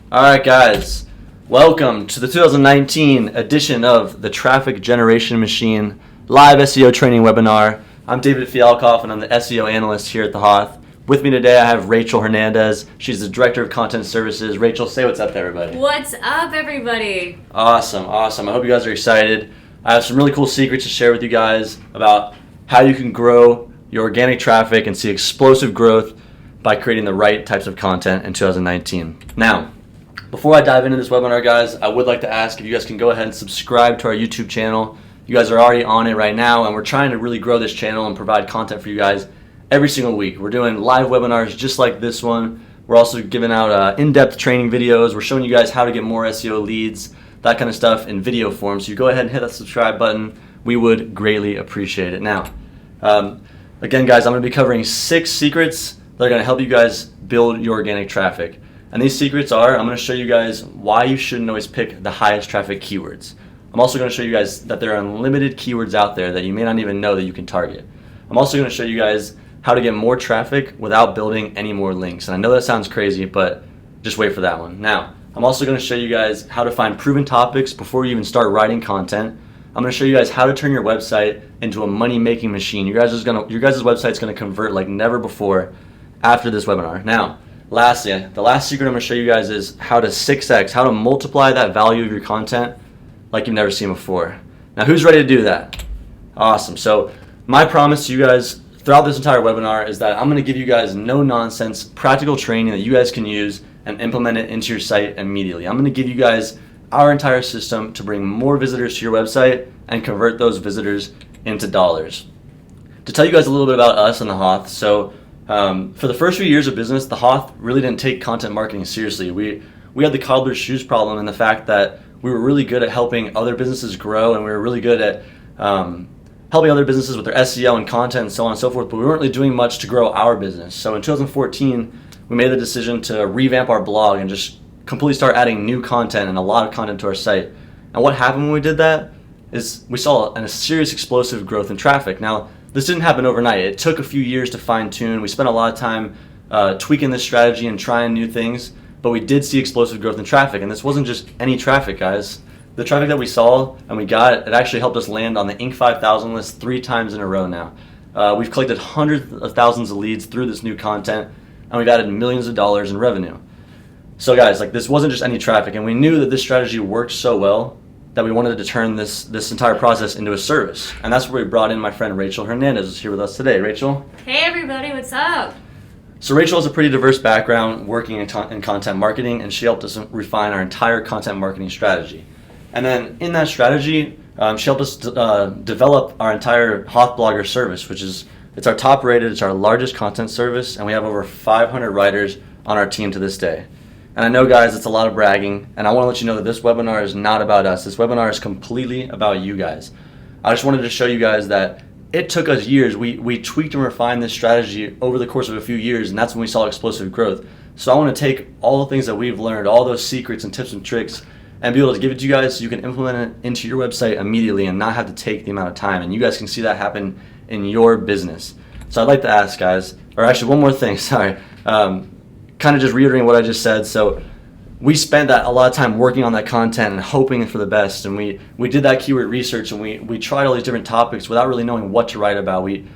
Alright guys, welcome to the 2019 edition of the Traffic Generation Machine live SEO training webinar. I'm David Fialkoff and I'm the SEO analyst here at the HOTH. With me today I have Rachel Hernandez. She's the Director of Content Services. Rachel, say what's up to everybody. What's up, everybody? Awesome. I hope you guys are excited. I have some really cool secrets to share with you guys about how you can grow your organic traffic and see explosive growth by creating the right types of content in 2019. Now, before I dive into this webinar, guys, I would like to ask if you guys can go ahead and subscribe to our YouTube channel. You guys are already on it right now, and we're trying to really grow this channel and provide content for you guys every single week. We're doing live webinars just like this one. We're also giving out in-depth training videos. We're showing you guys how to get more SEO leads, that kind of stuff in video form. So you go ahead and hit that subscribe button. We would greatly appreciate it. Now, again, guys, I'm going to be covering 6 secrets that are going to help you guys build your organic traffic. And these secrets are, I'm going to show you guys why you shouldn't always pick the highest traffic keywords. I'm also going to show you guys that there are unlimited keywords out there that you may not even know that you can target. I'm also going to show you guys how to get more traffic without building any more links. And I know that sounds crazy, but just wait for that one. Now, I'm also going to show you guys how to find proven topics before you even start writing content. I'm going to show you guys how to turn your website into a money-making machine. Your guys' website's going to convert like never before after this webinar. Now, lastly, the last secret I'm going to show you guys is how to 6x, how to multiply that value of your content like you've never seen before. Now, who's ready to do that? Awesome. So my promise to you guys throughout this entire webinar is that I'm going to give you guys no-nonsense practical training that you guys can use and implement it into your site immediately. I'm going to give you guys our entire system to bring more visitors to your website and convert those visitors into dollars. To tell you guys a little bit about us and the HOTH, so for the first few years of business, the HOTH really didn't take content marketing seriously. We had the cobbler's shoes problem in the fact that we were really good at helping other businesses grow, and we were really good at helping other businesses with their SEO and content and so on and so forth, but we weren't really doing much to grow our business. So in 2014, we made the decision to revamp our blog and just completely start adding new content and a lot of content to our site. And what happened when we did that is we saw a serious explosive growth in traffic. Now, this didn't happen overnight. It took a few years to fine tune. We spent a lot of time tweaking this strategy and trying new things, but we did see explosive growth in traffic. And this wasn't just any traffic, guys. The traffic that we saw and we got, it actually helped us land on the Inc. 5000 list 3 times in a row now. We've collected hundreds of thousands of leads through this new content, and we've added millions of dollars in revenue. So guys, like, this wasn't just any traffic, and we knew that this strategy worked so well that we wanted to turn this entire process into a service. And that's where we brought in my friend Rachel Hernandez, who's here with us today. Rachel? Hey, everybody, what's up? So Rachel has a pretty diverse background working in content marketing, and she helped us refine our entire content marketing strategy. And then in that strategy, she helped us develop our entire HOTH Blogger service, which is, it's our top rated, it's our largest content service, and we have over 500 writers on our team to this day. And I know, guys, it's a lot of bragging, and I want to let you know that this webinar is not about us. This webinar is completely about you guys. I just wanted to show you guys that it took us years. We tweaked and refined this strategy over the course of a few years, and that's when we saw explosive growth. So I want to take all the things that we've learned, all those secrets and tips and tricks, and be able to give it to you guys so you can implement it into your website immediately and not have to take the amount of time. And you guys can see that happen in your business. So I'd like to ask, guys, or actually one more thing, sorry. Kind of just reiterating what I just said. So we spent a lot of time working on that content and hoping for the best, and we did that keyword research, and we tried all these different topics without really knowing what to write about. And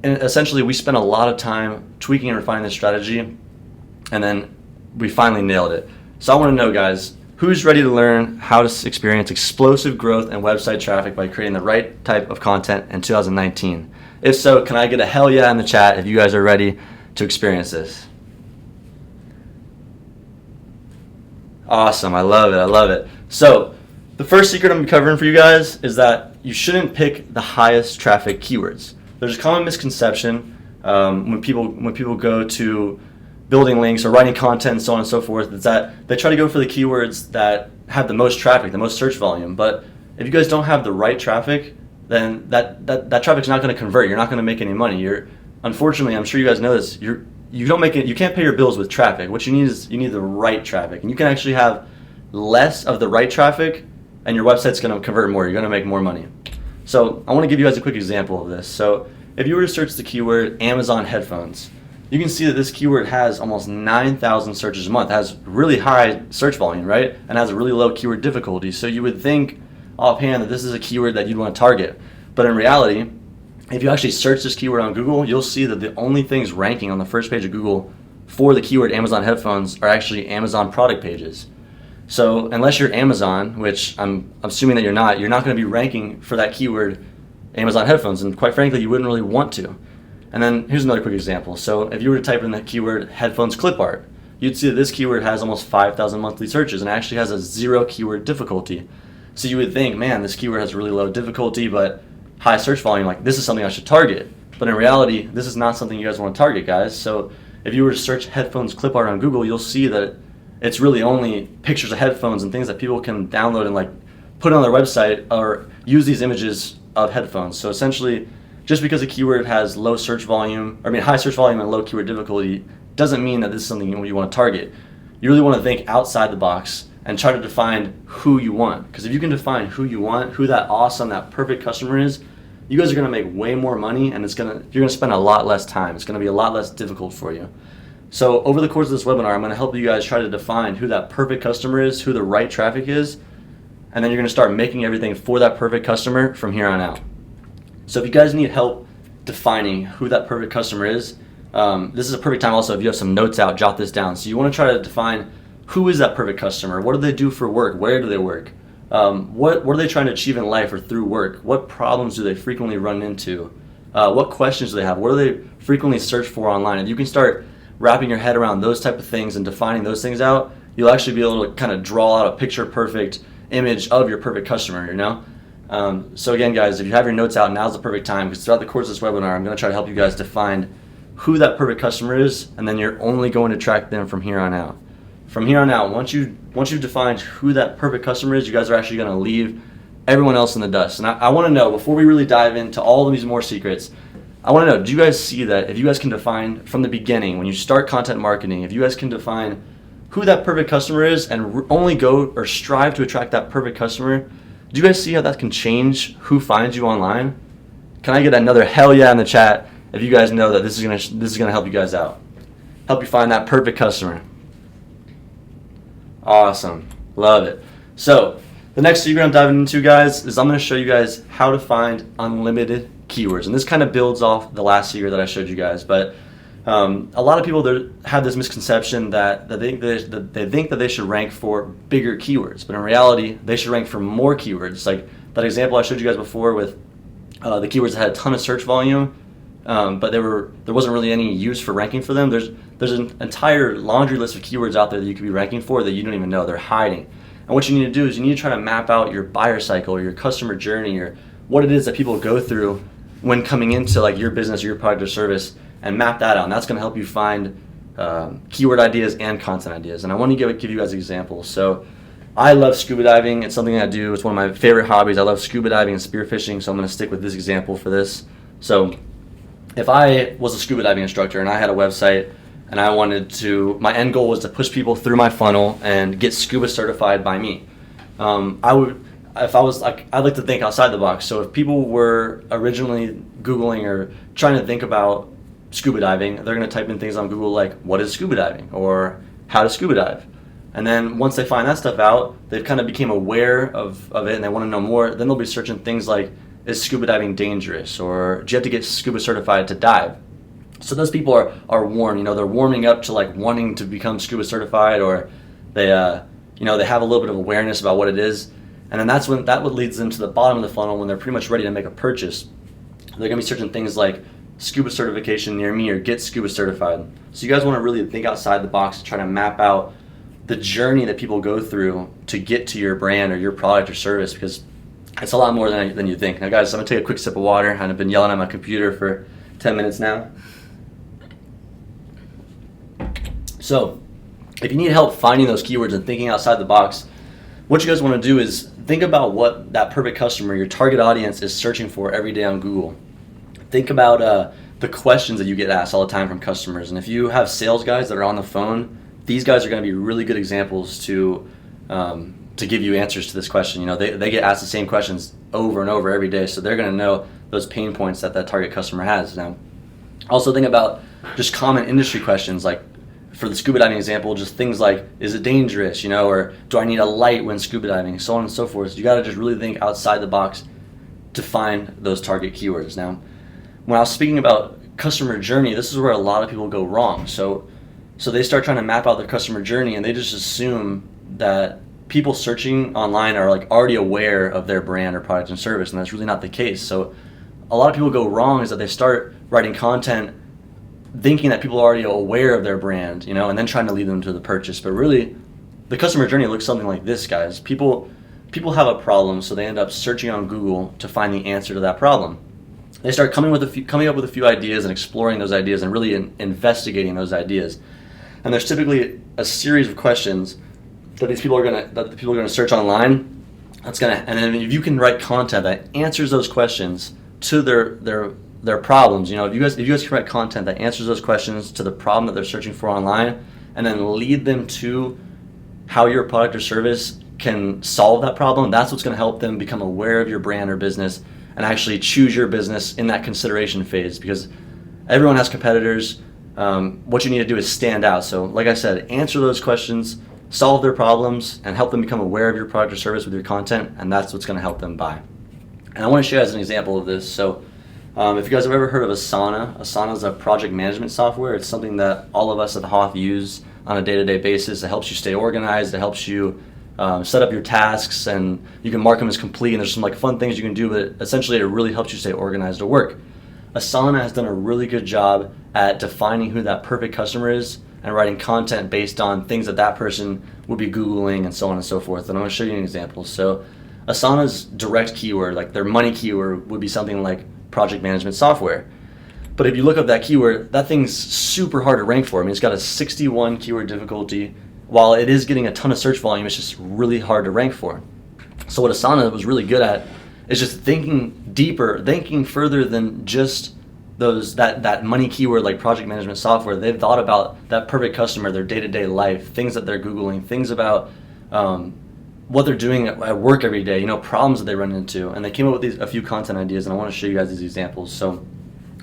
essentially we spent a lot of time tweaking and refining this strategy, and then we finally nailed it. So I want to know, guys, who's ready to learn how to experience explosive growth and website traffic by creating the right type of content in 2019? If so, can I get a hell yeah in the chat if you guys are ready to experience this? Awesome, I love it. So the first secret I'm covering for you guys is that you shouldn't pick the highest traffic keywords. There's a common misconception when people go to building links or writing content and so on and so forth, is that they try to go for the keywords that have the most traffic, the most search volume. But if you guys don't have the right traffic, then that traffic's not going to convert. You're not going to make any money. Unfortunately, I'm sure you guys know this, you can't pay your bills with traffic. What you need is the right traffic. And you can actually have less of the right traffic and your website's going to convert more. You're going to make more money. So I want to give you guys a quick example of this. So if you were to search the keyword Amazon headphones, you can see that this keyword has almost 9,000 searches a month. It has really high search volume, right? And has a really low keyword difficulty. So you would think offhand that this is a keyword that you'd want to target. But in reality, if you actually search this keyword on Google, you'll see that the only things ranking on the first page of Google for the keyword Amazon headphones are actually Amazon product pages. So unless you're Amazon, which I'm assuming that you're not going to be ranking for that keyword Amazon headphones, and quite frankly, you wouldn't really want to. And then here's another quick example. So if you were to type in the keyword headphones clip art, you'd see that this keyword has almost 5,000 monthly searches and actually has a 0 keyword difficulty. So you would think, man, this keyword has really low difficulty, but high search volume, like this is something I should target. But in reality, this is not something you guys want to target, guys. So if you were to search headphones clip art on Google, you'll see that it's really only pictures of headphones and things that people can download and like put on their website or use these images of headphones. So essentially, just because a keyword has high search volume and low keyword difficulty doesn't mean that this is something you want to target. You really want to think outside the box and try to define who you want. Because if you can define who you want, who that awesome, that perfect customer is, you guys are going to make way more money, and you're going to spend a lot less time. It's going to be a lot less difficult for you. So over the course of this webinar, I'm going to help you guys try to define who that perfect customer is, who the right traffic is, and then you're going to start making everything for that perfect customer from here on out. So if you guys need help defining who that perfect customer is, this is a perfect time also if you have some notes out, jot this down. So you want to try to define who is that perfect customer, what do they do for work, where do they work, what are they trying to achieve in life or through work, what problems do they frequently run into, what questions do they have, what do they frequently search for online. If you can start wrapping your head around those type of things and defining those things out, you'll actually be able to kind of draw out a picture perfect image of your perfect customer, you know? So again, guys, if you have your notes out, now's the perfect time, because throughout the course of this webinar, I'm going to try to help you guys define who that perfect customer is, and then you're only going to track them from here on out. From here on out, once you've defined who that perfect customer is, you guys are actually going to leave everyone else in the dust. And I want to know, before we really dive into all of these more secrets, I want to know, do you guys see that if you guys can define from the beginning, when you start content marketing, if you guys can define who that perfect customer is and only go or strive to attract that perfect customer, do you guys see how that can change who finds you online? Can I get another hell yeah in the chat if you guys know that this is gonna help you guys out, help you find that perfect customer? Awesome, love it. So the next secret I'm diving into, guys, is I'm going to show you guys how to find unlimited keywords, and this kind of builds off the last secret that I showed you guys. But a lot of people have this misconception that they think that they should rank for bigger keywords, but in reality, they should rank for more keywords. Like that example I showed you guys before with the keywords that had a ton of search volume, but there wasn't really any use for ranking for them. There's an entire laundry list of keywords out there that you could be ranking for that you don't even know. They're hiding. And what you need to do is you need to try to map out your buyer cycle or your customer journey or what it is that people go through when coming into like your business or your product or service, and map that out. And that's going to help you find keyword ideas and content ideas. And I want to give you guys examples. So I love scuba diving. It's something I do. It's one of my favorite hobbies. I love scuba diving and spearfishing, so I'm going to stick with this example for this. So if I was a scuba diving instructor and I had a website and my end goal was to push people through my funnel and get scuba certified by me, I'd like to think outside the box. So if people were originally Googling or trying to think about scuba diving, they're going to type in things on Google like, what is scuba diving? Or how to scuba dive? And then once they find that stuff out, they've kind of became aware of it and they want to know more. Then they'll be searching things like, is scuba diving dangerous? Or do you have to get scuba certified to dive? So those people are warm, they're warming up to like wanting to become scuba certified, or they have a little bit of awareness about what it is. And then that's what leads them to the bottom of the funnel when they're pretty much ready to make a purchase. They're going to be searching things like scuba certification near me or get scuba certified. So you guys want to really think outside the box and try to map out the journey that people go through to get to your brand or your product or service, because it's a lot more than you think. Now guys, I'm going to take a quick sip of water, and I've been yelling at my computer for 10 minutes now. So if you need help finding those keywords and thinking outside the box, what you guys want to do is think about what that perfect customer, your target audience, is searching for every day on Google. Think about the questions that you get asked all the time from customers. And if you have sales guys that are on the phone, these guys are going to be really good examples to give you answers to this question. They get asked the same questions over and over every day, so they're going to know those pain points that target customer has. Now, also think about just common industry questions, like for the scuba diving example, just things like, is it dangerous, or do I need a light when scuba diving, so on and so forth. So you got to just really think outside the box to find those target keywords. Now, when I was speaking about customer journey, this is where a lot of people go wrong. So they start trying to map out their customer journey, and they just assume that people searching online are like already aware of their brand or product and service, and that's really not the case. So a lot of people go wrong is that they start writing content thinking that people are already aware of their brand, and then trying to lead them to the purchase. But really, the customer journey looks something like this, guys. People have a problem, so they end up searching on Google to find the answer to that problem. They start coming up with a few ideas and exploring those ideas and really investigating those ideas. And there's typically a series of questions that the people are gonna search online. And then if you can write content that answers those questions to their problems, if you guys can write content that answers those questions to the problem that they're searching for online, and then lead them to how your product or service can solve that problem, that's what's going to help them become aware of your brand or business and actually choose your business in that consideration phase, because everyone has competitors. What you need to do is stand out. So like I said, answer those questions, solve their problems, and help them become aware of your product or service with your content, and that's what's going to help them buy. And I want to show you guys an example of this. So if you guys have ever heard of Asana is a project management software. It's something that all of us at the HOTH use on a day-to-day basis. It helps you stay organized. It helps you set up your tasks, and you can mark them as complete, and there's some fun things you can do, but essentially it really helps you stay organized at work. Asana has done a really good job at defining who that perfect customer is and writing content based on things that person would be Googling and so on and so forth. And I'm going to show you an example. So Asana's direct keyword, like their money keyword, would be something like project management software. But if you look up that keyword, that thing's super hard to rank for. I mean, it's got a 61 keyword difficulty. While it is getting a ton of search volume, it's just really hard to rank for. So what Asana was really good at is just thinking deeper, thinking further than just that money keyword like project management software. They've thought about that perfect customer, their day-to-day life, things that they're Googling, things about what they're doing at work every day, problems that they run into. And they came up with a few content ideas, and I want to show you guys these examples. So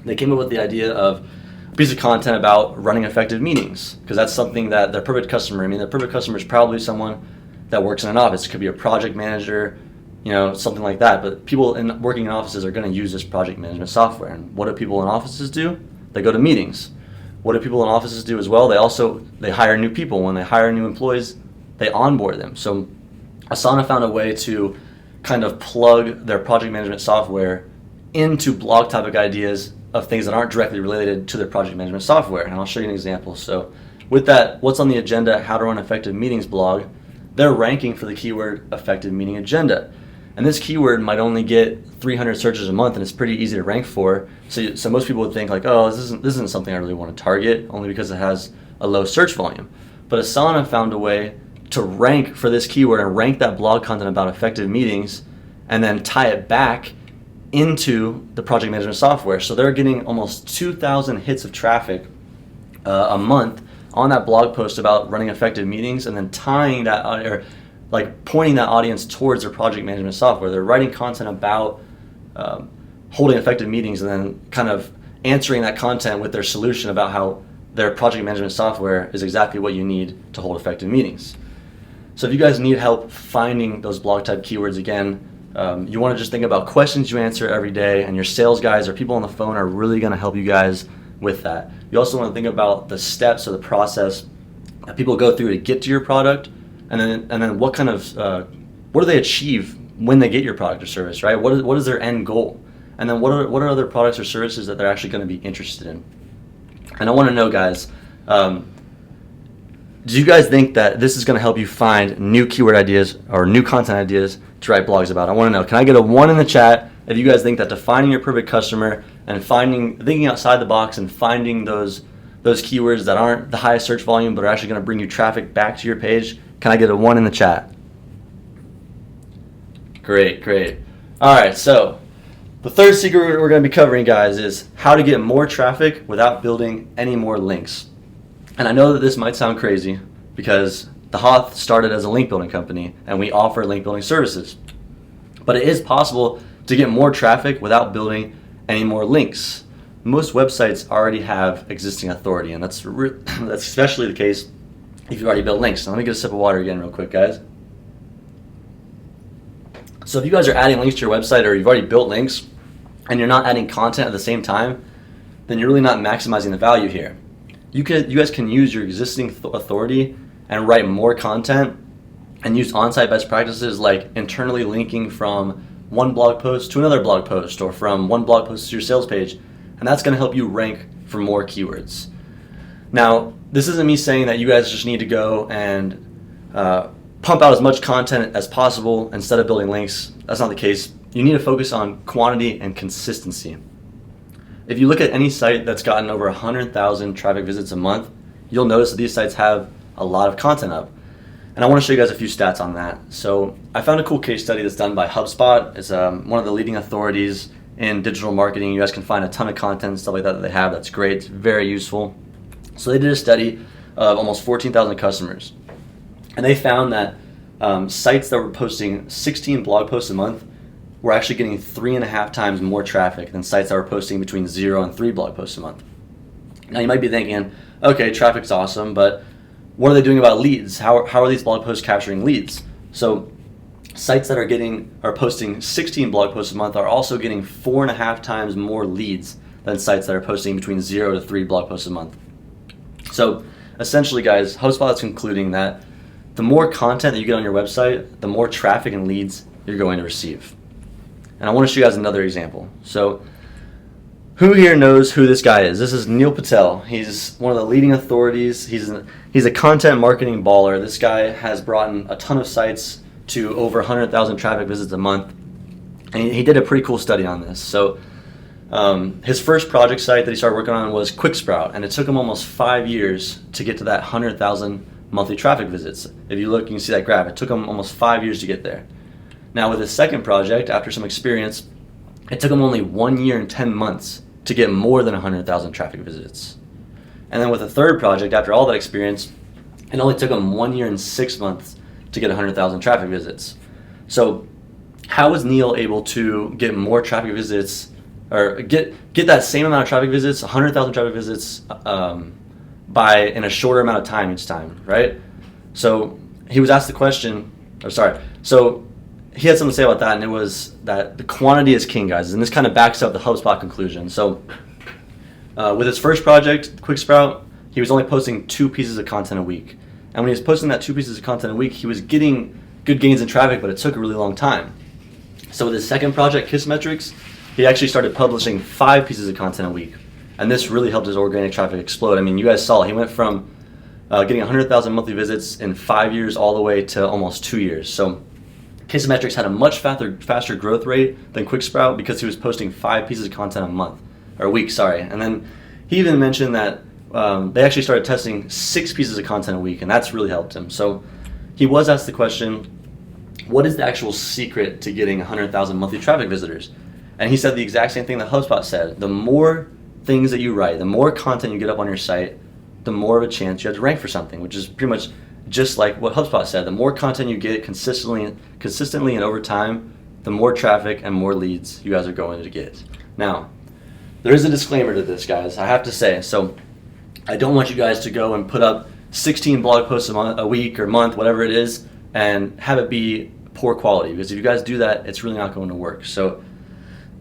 they came up with the idea of a piece of content about running effective meetings, because that's something that their perfect customer, their perfect customer is probably someone that works in an office. It could be a project manager, something like that. But people working in offices are going to use this project management software. And what do people in offices do? They go to meetings. What do people in offices do as well? They hire new people. When they hire new employees, they onboard them. So Asana found a way to kind of plug their project management software into blog topic ideas of things that aren't directly related to their project management software. And I'll show you an example. So with that, what's on the agenda, how to run effective meetings blog, they're ranking for the keyword effective meeting agenda. And this keyword might only get 300 searches a month, and it's pretty easy to rank for. So most people would think this isn't something I really want to target, only because it has a low search volume. But Asana found a way to rank for this keyword and rank that blog content about effective meetings, and then tie it back into the project management software. So they're getting almost 2,000 hits of traffic a month on that blog post about running effective meetings, and then tying that, or pointing that audience towards their project management software. They're writing content about holding effective meetings, and then kind of answering that content with their solution about how their project management software is exactly what you need to hold effective meetings. So if you guys need help finding those blog type keywords, again, you want to just think about questions you answer every day, and your sales guys or people on the phone are really going to help you guys with that. You also want to think about the steps or the process that people go through to get to your product, and then what kind of what do they achieve when they get your product or service, right? What is their end goal? And then what are other products or services that they're actually going to be interested in? And I want to know, guys, do you guys think that this is going to help you find new keyword ideas or new content ideas to write blogs about? I want to know. Can I get a 1 in the chat if you guys think that defining your perfect customer and thinking outside the box and finding those keywords that aren't the highest search volume but are actually going to bring you traffic back to your page? Can I get a 1 in the chat? Great. All right, so the third secret we're going to be covering, guys, is how to get more traffic without building any more links. And I know that this might sound crazy because the HOTH started as a link building company and we offer link building services. But it is possible to get more traffic without building any more links. most websites already have existing authority, and that's especially the case if you've already built links. So let me get a sip of water again real quick, guys. So if you guys are adding links to your website, or you've already built links and you're not adding content at the same time, then you're really not maximizing the value here. You guys can use your existing authority and write more content and use on-site best practices like internally linking from one blog post to another blog post, or from one blog post to your sales page, and that's going to help you rank for more keywords. Now, this isn't me saying that you guys just need to go and pump out as much content as possible instead of building links. That's not the case. You need to focus on quantity and consistency. If you look at any site that's gotten over 100,000 traffic visits a month, you'll notice that these sites have a lot of content up. And I want to show you guys a few stats on that. So I found a cool case study that's done by HubSpot. It's one of the leading authorities in digital marketing. You guys can find a ton of content and stuff like that they have. That's great. It's very useful. So they did a study of almost 14,000 customers. And they found that sites that were posting 16 blog posts a month were actually getting 3.5 times more traffic than sites that were posting between 0 and 3 blog posts a month. Now you might be thinking, okay, traffic's awesome, but what are they doing about leads? How are these blog posts capturing leads? So sites that are posting 16 blog posts a month are also getting 4.5 times more leads than sites that are posting between 0 to 3 blog posts a month. So essentially, guys, HubSpot is concluding that the more content that you get on your website, the more traffic and leads you're going to receive. And I want to show you guys another example. So who here knows who this guy is? This is Neil Patel. He's one of the leading authorities. He's a content marketing baller. This guy has brought in a ton of sites to over 100,000 traffic visits a month. And he did a pretty cool study on this. So his first project site that he started working on was QuickSprout, and it took him almost 5 years to get to that 100,000 monthly traffic visits. If you look, you can see that graph. It took him almost 5 years to get there. Now with his second project, after some experience, it took him only 1 year and 10 months to get more than 100,000 traffic visits. And then with the third project, after all that experience, it only took him 1 year and 6 months to get 100,000 traffic visits. So how was Neil able to get more traffic visits, or get that same amount of traffic visits, 100,000 traffic visits, in a shorter amount of time each time, right? So he was asked the question, so he had something to say about that, and it was that the quantity is king, guys, and this kind of backs up the HubSpot conclusion. So with his first project, QuickSprout, he was only posting 2 pieces of content a week. And when he was posting that 2 pieces of content a week, he was getting good gains in traffic, but it took a really long time. So with his second project, Kissmetrics, he actually started publishing 5 pieces of content a week. And this really helped his organic traffic explode. I mean, you guys saw he went from getting 100,000 monthly visits in 5 years all the way to almost 2 years. So Kissmetrics had a much faster growth rate than QuickSprout because he was posting 5 pieces of content a week. And then he even mentioned that they actually started testing 6 pieces of content a week, and that's really helped him. So he was asked the question, what is the actual secret to getting 100,000 monthly traffic visitors? And he said the exact same thing that HubSpot said. The more things that you write, the more content you get up on your site, the more of a chance you have to rank for something, which is pretty much just like what HubSpot said. The more content you get consistently and over time, the more traffic and more leads you guys are going to get. Now, there is a disclaimer to this, guys, I have to say. So I don't want you guys to go and put up 16 blog posts a week or month, whatever it is, and have it be poor quality, because if you guys do that, it's really not going to work. So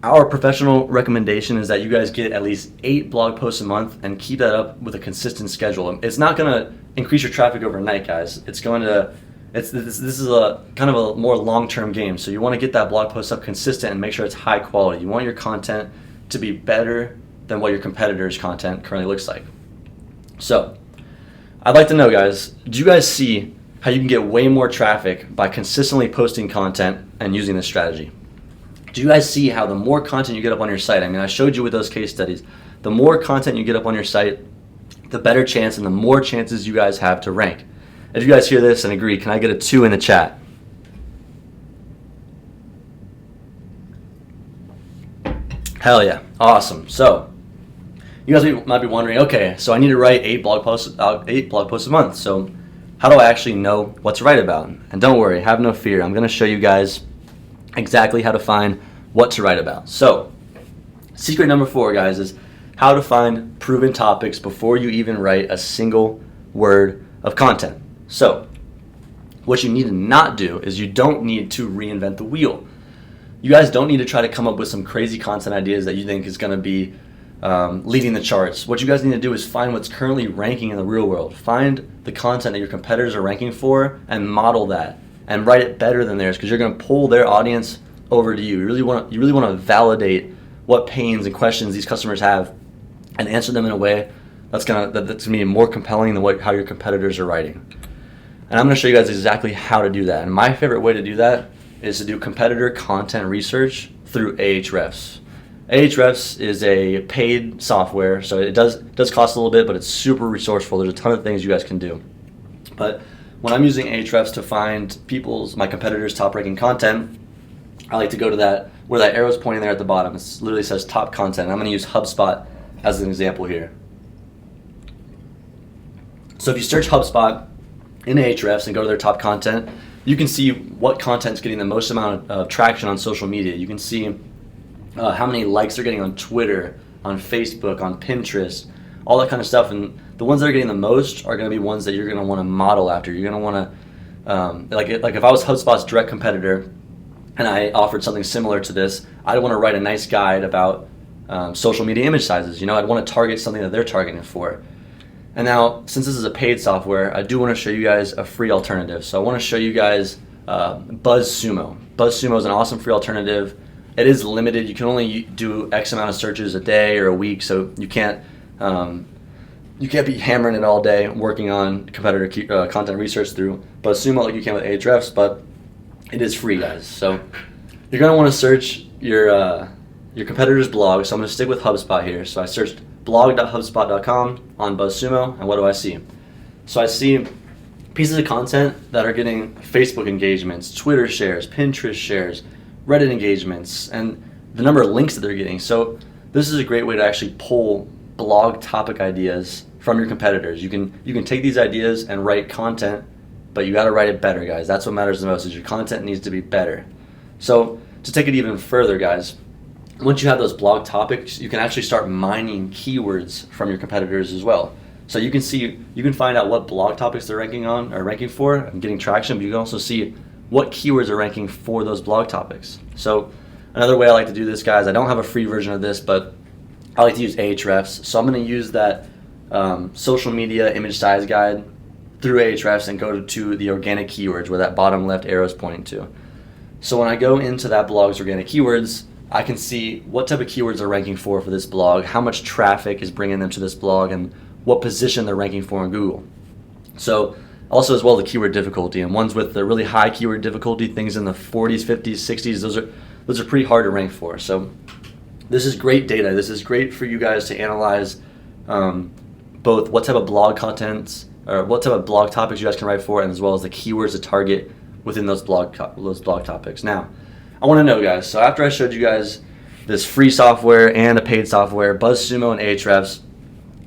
our professional recommendation is that you guys get at least 8 blog posts a month and keep that up with a consistent schedule. It's not going to increase your traffic overnight, guys. This is a kind of a more long-term game. So you want to get that blog post up consistent and make sure it's high quality. You want your content to be better than what your competitors' content currently looks like. So I'd like to know, guys, do you guys see how you can get way more traffic by consistently posting content and using this strategy? Do you guys see how the more content you get up on your site, I mean, I showed you with those case studies, the more content you get up on your site, the better chance and the more chances you guys have to rank. If you guys hear this and agree, can I get a 2 in the chat? Hell yeah, awesome. So you guys might be wondering, okay, so I need to write 8 blog posts a month. So how do I actually know what to write about? And don't worry, have no fear. I'm going to show you guys exactly how to find what to write about. So secret number 4, guys, is how to find proven topics before you even write a single word of content. So, what you need to not do is you don't need to reinvent the wheel. You guys don't need to try to come up with some crazy content ideas that you think is going to be leading the charts. What you guys need to do is find what's currently ranking in the real world. Find the content that your competitors are ranking for and model that and write it better than theirs, because you're going to pull their audience over to you. You really want to validate what pains and questions these customers have and answer them in a way that's going to be more compelling than how your competitors are writing. And I'm going to show you guys exactly how to do that. And my favorite way to do that is to do competitor content research through Ahrefs. Ahrefs is a paid software, so it does cost a little bit, but it's super resourceful. There's a ton of things you guys can do. But when I'm using Ahrefs to find my competitors' top-ranking content, I like to go to where that arrow's pointing there at the bottom. It literally says top content. I'm going to use HubSpot as an example here. So if you search HubSpot in Ahrefs and go to their top content, you can see what content's getting the most amount of traction on social media. You can see how many likes they're getting on Twitter, on Facebook, on Pinterest, all that kind of stuff. And the ones that are getting the most are going to be ones that you're going to want to model after. You're going to want to, like if I was HubSpot's direct competitor and I offered something similar to this, I'd want to write a nice guide about social media image sizes. I'd want to target something that they're targeting for. And now, since this is a paid software, I do want to show you guys a free alternative. So I want to show you guys BuzzSumo. BuzzSumo is an awesome free alternative. It is limited. You can only do X amount of searches a day or a week, so you can't be hammering it all day working on competitor content research through BuzzSumo like you can with Ahrefs, but it is free, guys. So you're going to want to search your competitor's blog. So I'm going to stick with HubSpot here. So I searched blog.hubspot.com on BuzzSumo, and what do I see? So I see pieces of content that are getting Facebook engagements, Twitter shares, Pinterest shares, Reddit engagements, and the number of links that they're getting. So this is a great way to actually pull blog topic ideas from your competitors. You can take these ideas and write content, but you got to write it better, guys. That's what matters the most, is your content needs to be better. So to take it even further, guys, once you have those blog topics, you can actually start mining keywords from your competitors as well. So you can find out what blog topics they're ranking for and getting traction, but you can also see what keywords are ranking for those blog topics. So another way I like to do this, guys, I don't have a free version of this, but I like to use Ahrefs. So I'm going to use that social media image size guide through Ahrefs and go to the organic keywords where that bottom left arrow is pointing to. So when I go into that blog's organic keywords, I can see what type of keywords they're ranking for this blog, how much traffic is bringing them to this blog, and what position they're ranking for in Google. So also as well the keyword difficulty, and ones with the really high keyword difficulty, things in the 40s, 50s, 60s, those are pretty hard to rank for. So this is great data. This is great for you guys to analyze both what type of blog contents or what type of blog topics you guys can write for, and as well as the keywords to target within those blog topics. Now, I want to know, guys, so after I showed you guys this free software and a paid software, BuzzSumo and Ahrefs,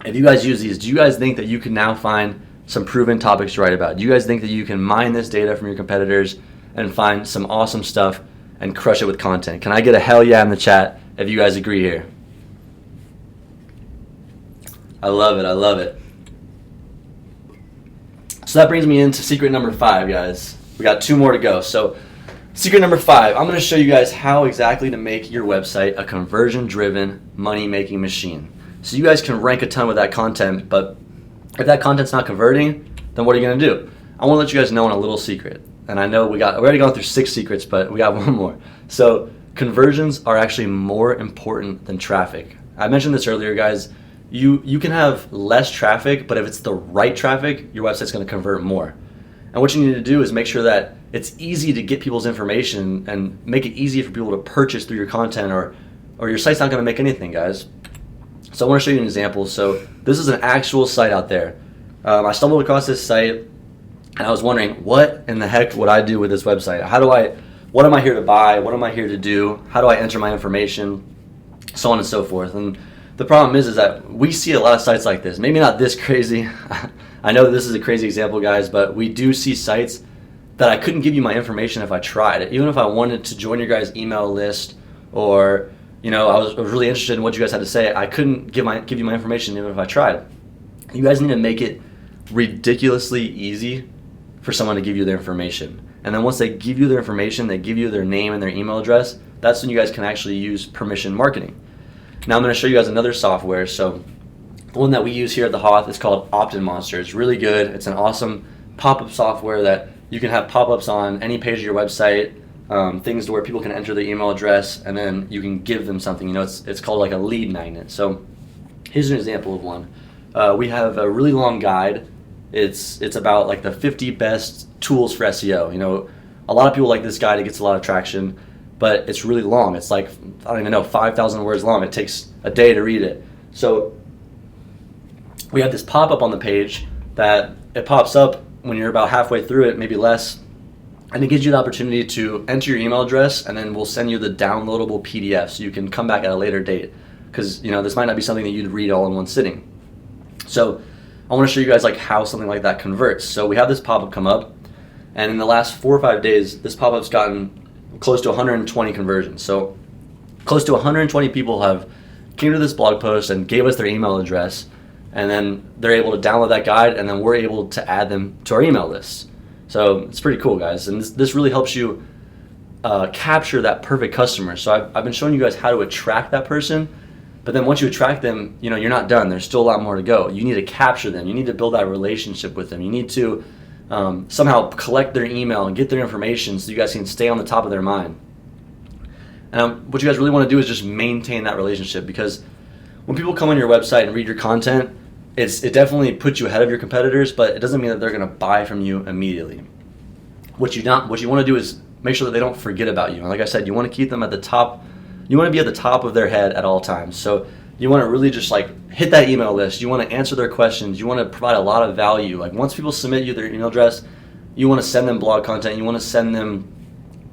if you guys use these, do you guys think that you can now find some proven topics to write about? Do you guys think that you can mine this data from your competitors and find some awesome stuff and crush it with content? Can I get a hell yeah in the chat if you guys agree here? I love it. I love it. So that brings me into secret number 5, guys. We got 2 more to go. So secret number 5, I'm going to show you guys how exactly to make your website a conversion-driven money-making machine. So you guys can rank a ton with that content, but if that content's not converting, then what are you going to do? I want to let you guys know on a little secret. And I know we already gone through 6 secrets, but we got 1 more. So conversions are actually more important than traffic. I mentioned this earlier, guys. You can have less traffic, but if it's the right traffic, your website's going to convert more. And what you need to do is make sure that it's easy to get people's information and make it easy for people to purchase through your content, or your site's not going to make anything, guys. So I want to show you an example. So this is an actual site out there. I stumbled across this site, and I was wondering, what in the heck would I do with this website? What am I here to buy? What am I here to do? How do I enter my information? So on and so forth. And the problem is that we see a lot of sites like this. Maybe not this crazy. I know this is a crazy example, guys, but we do see sites that I couldn't give you my information if I tried. Even if I wanted to join your guys' email list or I was really interested in what you guys had to say. I couldn't give you my information even if I tried. You guys need to make it ridiculously easy for someone to give you their information. And then once they give you their information, they give you their name and their email address, that's when you guys can actually use permission marketing. Now I'm going to show you guys another software. So the one that we use here at the HOTH is called Opt-in Monster. It's really good. It's an awesome pop-up software that you can have pop-ups on any page of your website, things to where people can enter their email address, and then you can give them something. It's called like a lead magnet. So here's an example of one. We have a really long guide. It's about like the 50 best tools for SEO. A lot of people like this guide. It gets a lot of traction, but it's really long. It's like, I don't even know, 5,000 words long. It takes a day to read it. So we have this pop-up on the page that it pops up when you're about halfway through it, maybe less, and it gives you the opportunity to enter your email address, and then we'll send you the downloadable PDF so you can come back at a later date, because this might not be something that you'd read all in one sitting. So I want to show you guys like how something like that converts. So we have this pop-up come up, and in the last 4 or 5 days, this pop-up's gotten close to 120 conversions. So close to 120 people have came to this blog post and gave us their email address, and then they're able to download that guide, and then we're able to add them to our email list. So it's pretty cool, guys, and this really helps you capture that perfect customer. So I've been showing you guys how to attract that person, but then once you attract them, you're not done. There's still a lot more to go. You need to capture them. You need to build that relationship with them. You need to somehow collect their email and get their information so you guys can stay on the top of their mind. And what you guys really want to do is just maintain that relationship, because when people come on your website and read your content, it definitely puts you ahead of your competitors, but it doesn't mean that they're going to buy from you immediately. What you want to do is make sure that they don't forget about you. And like I said, you want to keep them at the top. You want to be at the top of their head at all times. So you want to really just like hit that email list. You want to answer their questions. You want to provide a lot of value. Like once people submit you their email address, you want to send them blog content. You want to send them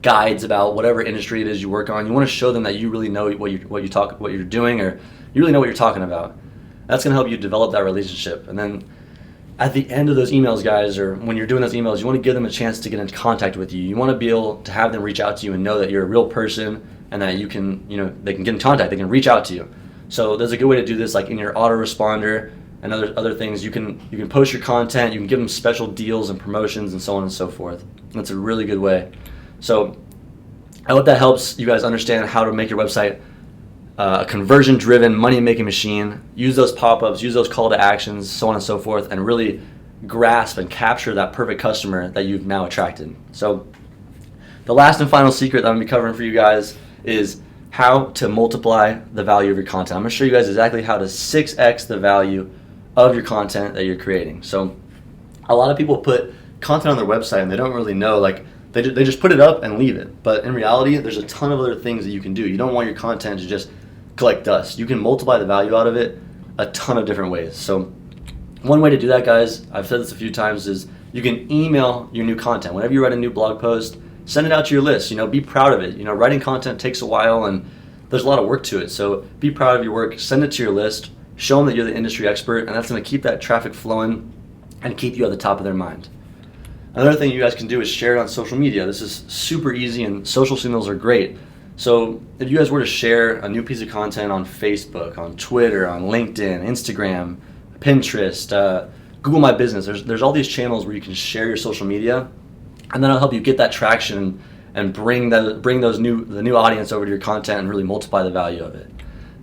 guides about whatever industry it is you work on. You want to show them that you really know what you're doing, or you really know what you're talking about. That's going to help you develop that relationship. And then at the end of those emails, guys, or when you're doing those emails, you want to give them a chance to get into contact with you. You want to be able to have them reach out to you and know that you're a real person, and that you can, they can get in contact, they can reach out to you. So there's a good way to do this, like in your autoresponder and other things. You can post your content, you can give them special deals and promotions and so on and so forth. That's a really good way. So I hope that helps you guys understand how to make your website a conversion-driven, money-making machine. Use those pop-ups, use those call to actions, so on and so forth, and really grasp and capture that perfect customer that you've now attracted. So the last and final secret that I'm going to be covering for you guys is how to multiply the value of your content. I'm going to show you guys exactly how to 6x the value of your content that you're creating. So a lot of people put content on their website and they don't really know, like they just put it up and leave it. But in reality, there's a ton of other things that you can do. You don't want your content to just collect dust. You can multiply the value out of it a ton of different ways. So one way to do that, guys, I've said this a few times, is you can email your new content. Whenever you write a new blog post, send it out to your list. Be proud of it. Writing content takes a while and there's a lot of work to it. So be proud of your work, send it to your list, show them that you're the industry expert, and that's going to keep that traffic flowing and keep you at the top of their mind. Another thing you guys can do is share it on social media. This is super easy, and social signals are great. So if you guys were to share a new piece of content on Facebook, on Twitter, on LinkedIn, Instagram, Pinterest, Google My Business, there's all these channels where you can share your social media, and then it'll help you get that traction and bring the new audience over to your content and really multiply the value of it.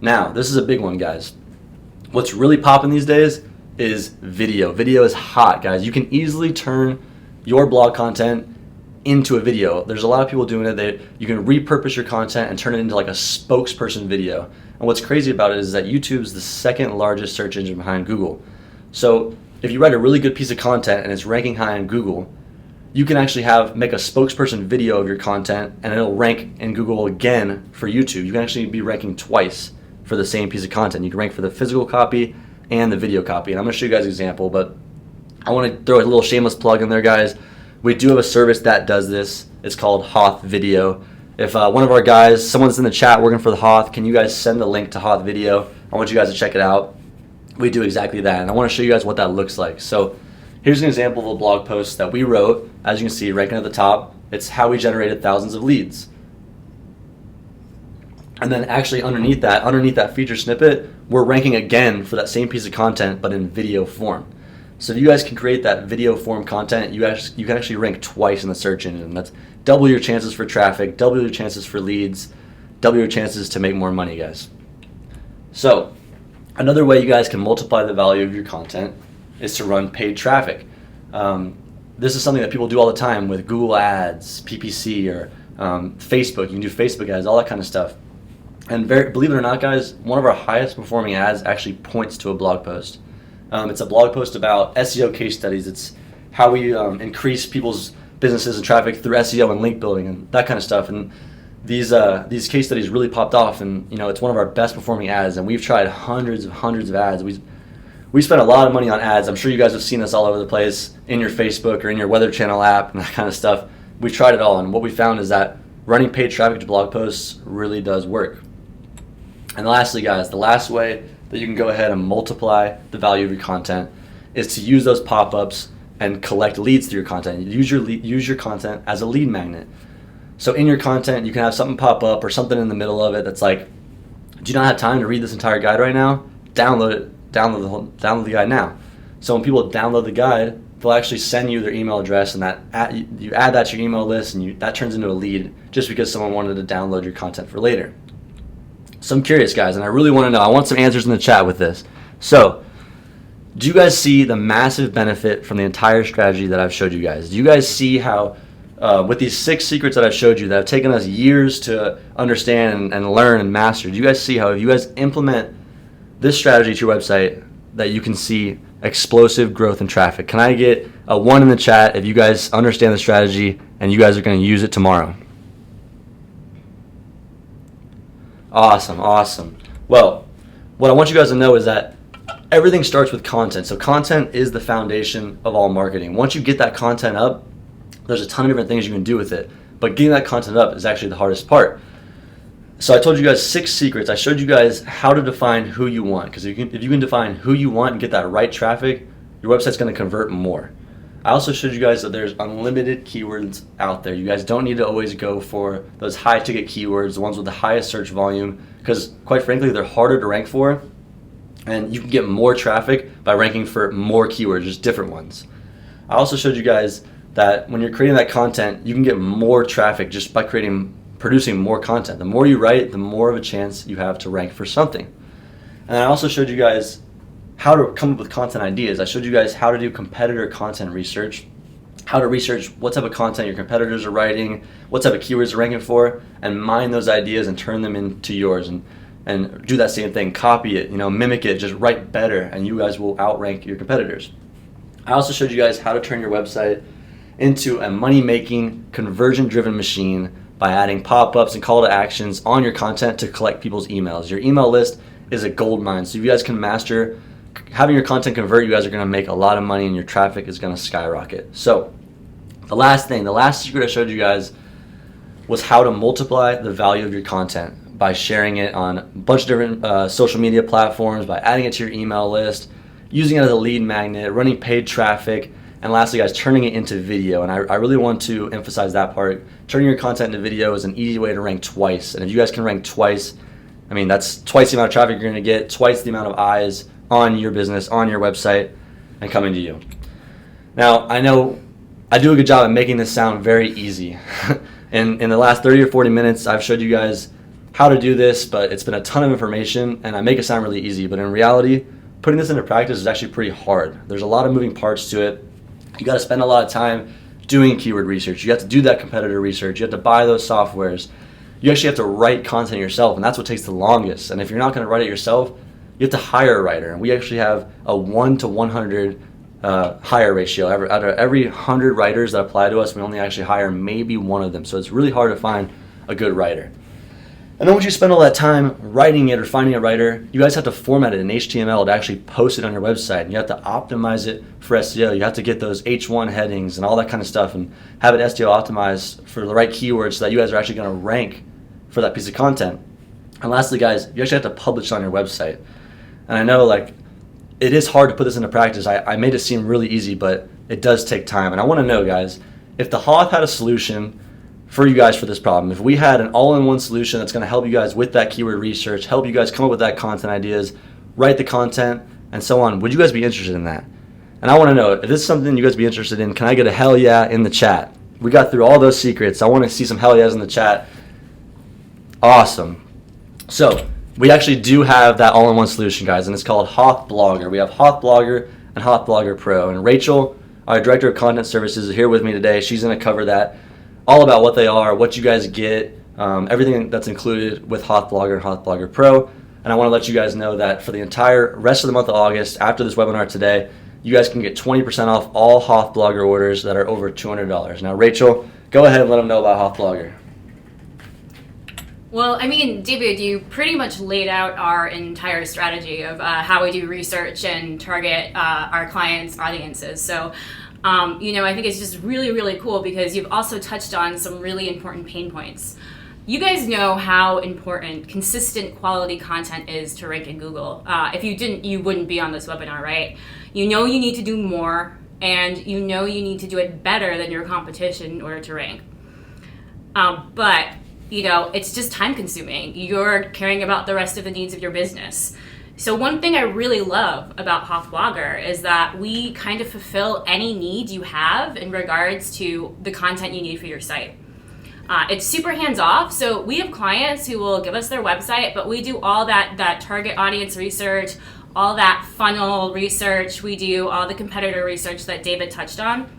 Now, this is a big one, guys. What's really popping these days is video. Video is hot, guys. You can easily turn your blog content into a video. There's a lot of people doing it. You can repurpose your content and turn it into like a spokesperson video. And what's crazy about it is that YouTube's the second largest search engine behind Google. So if you write a really good piece of content and it's ranking high in Google, you can actually make a spokesperson video of your content, and it'll rank in Google again for YouTube. You can actually be ranking twice for the same piece of content. You can rank for the physical copy and the video copy. And I'm going to show you guys an example, but I want to throw a little shameless plug in there, guys. We do have a service that does this. It's called HOTH Video. If one of our guys, someone's in the chat working for the HOTH, can you guys send the link to HOTH Video? I want you guys to check it out. We do exactly that, and I want to show you guys what that looks like. So here's an example of a blog post that we wrote. As you can see, ranking at the top, it's how we generated thousands of leads. And then actually underneath that feature snippet, we're ranking again for that same piece of content, but in video form. So if you guys can create that video form content, you can actually rank twice in the search engine. And that's double your chances for traffic, double your chances for leads, double your chances to make more money, guys. So another way you guys can multiply the value of your content is to run paid traffic. This is something that people do all the time with Google Ads, PPC, or Facebook. You can do Facebook ads, all that kind of stuff. And believe it or not, guys, one of our highest performing ads actually points to a blog post. It's a blog post about SEO case studies. It's how we increase people's businesses and traffic through SEO and link building and that kind of stuff. And these case studies really popped off, and it's one of our best performing ads. And we've tried hundreds of ads. We spent a lot of money on ads. I'm sure you guys have seen this all over the place in your Facebook or in your Weather Channel app and that kind of stuff. We tried it all, and what we found is that running paid traffic to blog posts really does work. And lastly, guys, the last way that you can go ahead and multiply the value of your content is to use those pop-ups and collect leads through your content. Use your content as a lead magnet. So in your content, you can have something pop up or something in the middle of it that's like, do you not have time to read this entire guide right now? Download it. Download the guide now. So when people download the guide, they'll actually send you their email address, and you add that to your email list, and that turns into a lead just because someone wanted to download your content for later. So I'm curious, guys, and I really want to know. I want some answers in the chat with this. So do you guys see the massive benefit from the entire strategy that I've showed you guys? Do you guys see how with these 6 secrets that I've showed you that have taken us years to understand and learn and master, do you guys see how if you guys implement this strategy to your website that you can see explosive growth in traffic? Can I get a 1 in the chat if you guys understand the strategy and you guys are going to use it tomorrow? Awesome. Well, what I want you guys to know is that everything starts with content. So content is the foundation of all marketing. Once you get that content up, there's a ton of different things you can do with it. But getting that content up is actually the hardest part. So I told you guys 6 secrets. I showed you guys how to define who you want. Because if you can define who you want and get that right traffic, your website's going to convert more. I also showed you guys that there's unlimited keywords out there. You guys don't need to always go for those high ticket keywords, the ones with the highest search volume, because quite frankly, they're harder to rank for, and you can get more traffic by ranking for more keywords, just different ones. I also showed you guys that when you're creating that content, you can get more traffic just by producing more content. The more you write, the more of a chance you have to rank for something. And I also showed you guys how to come up with content ideas. I showed you guys how to do competitor content research, how to research what type of content your competitors are writing, what type of keywords they're ranking for, and mine those ideas and turn them into yours, and do that same thing, copy it, mimic it, just write better, and you guys will outrank your competitors. I also showed you guys how to turn your website into a money-making, conversion-driven machine by adding pop-ups and call to actions on your content to collect people's emails. Your email list is a gold mine, so if you guys can master having your content convert, you guys are going to make a lot of money and your traffic is going to skyrocket. So the last secret I showed you guys was how to multiply the value of your content by sharing it on a bunch of different social media platforms, by adding it to your email list, using it as a lead magnet, running paid traffic, and lastly, guys, turning it into video. And I really want to emphasize that part. Turning your content into video is an easy way to rank twice. And if you guys can rank twice, that's twice the amount of traffic you're going to get, twice the amount of eyes on your business, on your website, and coming to you. Now, I know I do a good job at making this sound very easy. In the last 30 or 40 minutes, I've showed you guys how to do this, but it's been a ton of information, and I make it sound really easy. But in reality, putting this into practice is actually pretty hard. There's a lot of moving parts to it. You got to spend a lot of time doing keyword research. You have to do that competitor research. You have to buy those softwares. You actually have to write content yourself, and that's what takes the longest. And if you're not going to write it yourself, you have to hire a writer, and we actually have a 1 to 100 hire ratio. Out of every 100 writers that apply to us, we only actually hire maybe one of them. So it's really hard to find a good writer. And then once you spend all that time writing it or finding a writer, you guys have to format it in HTML to actually post it on your website. And you have to optimize it for SEO. You have to get those H1 headings and all that kind of stuff and have it SEO optimized for the right keywords so that you guys are actually going to rank for that piece of content. And lastly, guys, you actually have to publish on your website. And I know it is hard to put this into practice. I made it seem really easy, but it does take time. And I want to know, guys, if the HOTH had a solution for you guys for this problem. If we had an all-in-one solution that's going to help you guys with that keyword research, help you guys come up with that content ideas, write the content, and so on, would you guys be interested in that? And I want to know, if this is something you guys be interested in, can I get a hell yeah in the chat? We got through all those secrets. I want to see some hell yeahs in the chat. Awesome. So we actually do have that all-in-one solution, guys, and it's called HOTH Blogger. We have HOTH Blogger and HOTH Blogger Pro. And Rachel, our Director of Content Services, is here with me today. She's going to cover that, all about what they are, what you guys get, everything that's included with HOTH Blogger and HOTH Blogger Pro. And I want to let you guys know that for the entire rest of the month of August, after this webinar today, you guys can get 20% off all HOTH Blogger orders that are over $200. Now, Rachel, go ahead and let them know about HOTH Blogger. Well, I mean, David, you pretty much laid out our entire strategy of how we do research and target our clients' audiences. So, I think it's just really, really cool because you've also touched on some really important pain points. You guys know how important consistent quality content is to rank in Google. If you didn't, you wouldn't be on this webinar, right? You know you need to do more, and you know you need to do it better than your competition in order to rank. But it's just time consuming. You're caring about the rest of the needs of your business. So one thing I really love about HOTH Blogger is that we kind of fulfill any need you have in regards to the content you need for your site. It's super hands-off, so we have clients who will give us their website, but we do all that target audience research, all that funnel research, we do all the competitor research that David touched on.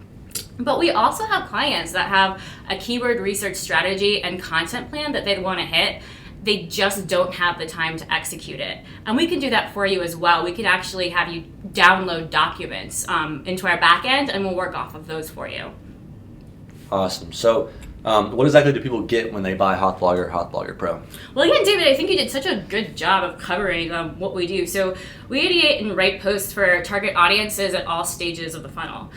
But we also have clients that have a keyword research strategy and content plan that they'd want to hit. They just don't have the time to execute it. And we can do that for you as well. We can actually have you download documents into our back end, and we'll work off of those for you. Awesome. So what exactly do people get when they buy HOTH Blogger, HOTH Blogger Pro? Well, again, David, I think you did such a good job of covering what we do. So we ideate and write posts for target audiences at all stages of the funnel.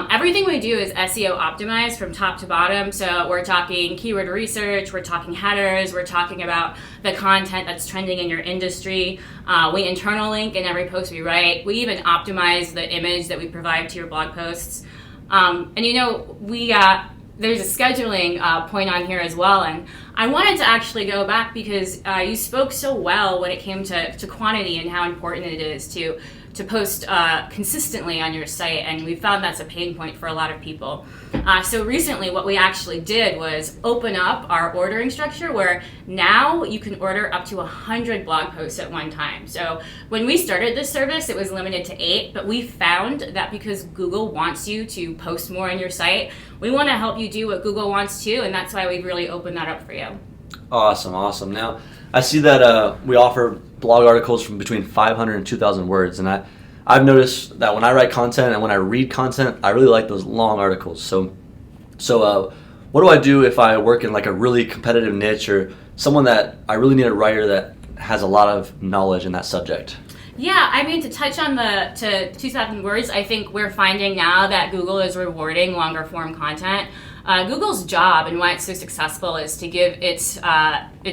Everything we do is SEO optimized from top to bottom. So we're talking keyword research, we're talking headers, we're talking about the content that's trending in your industry. We internal link in every post we write. We even optimize the image that we provide to your blog posts. There's a scheduling point on here as well. And I wanted to actually go back because you spoke so well when it came to quantity and how important it is to post consistently on your site, and we found that's a pain point for a lot of people. So recently what we actually did was open up our ordering structure where now you can order up to 100 blog posts at one time. So when we started this service, it was limited to 8, but we found that because Google wants you to post more on your site, we want to help you do what Google wants to, and that's why we've really opened that up for you. Awesome. Now, I see that we offer blog articles from between 500 and 2,000 words, and I've noticed that when I write content and when I read content, I really like those long articles. So what do I do if I work in like a really competitive niche or someone that I really need a writer that has a lot of knowledge in that subject? Yeah, I mean, to touch on to 2,000 words, I think we're finding now that Google is rewarding longer form content. Google's job and why it's so successful is to give its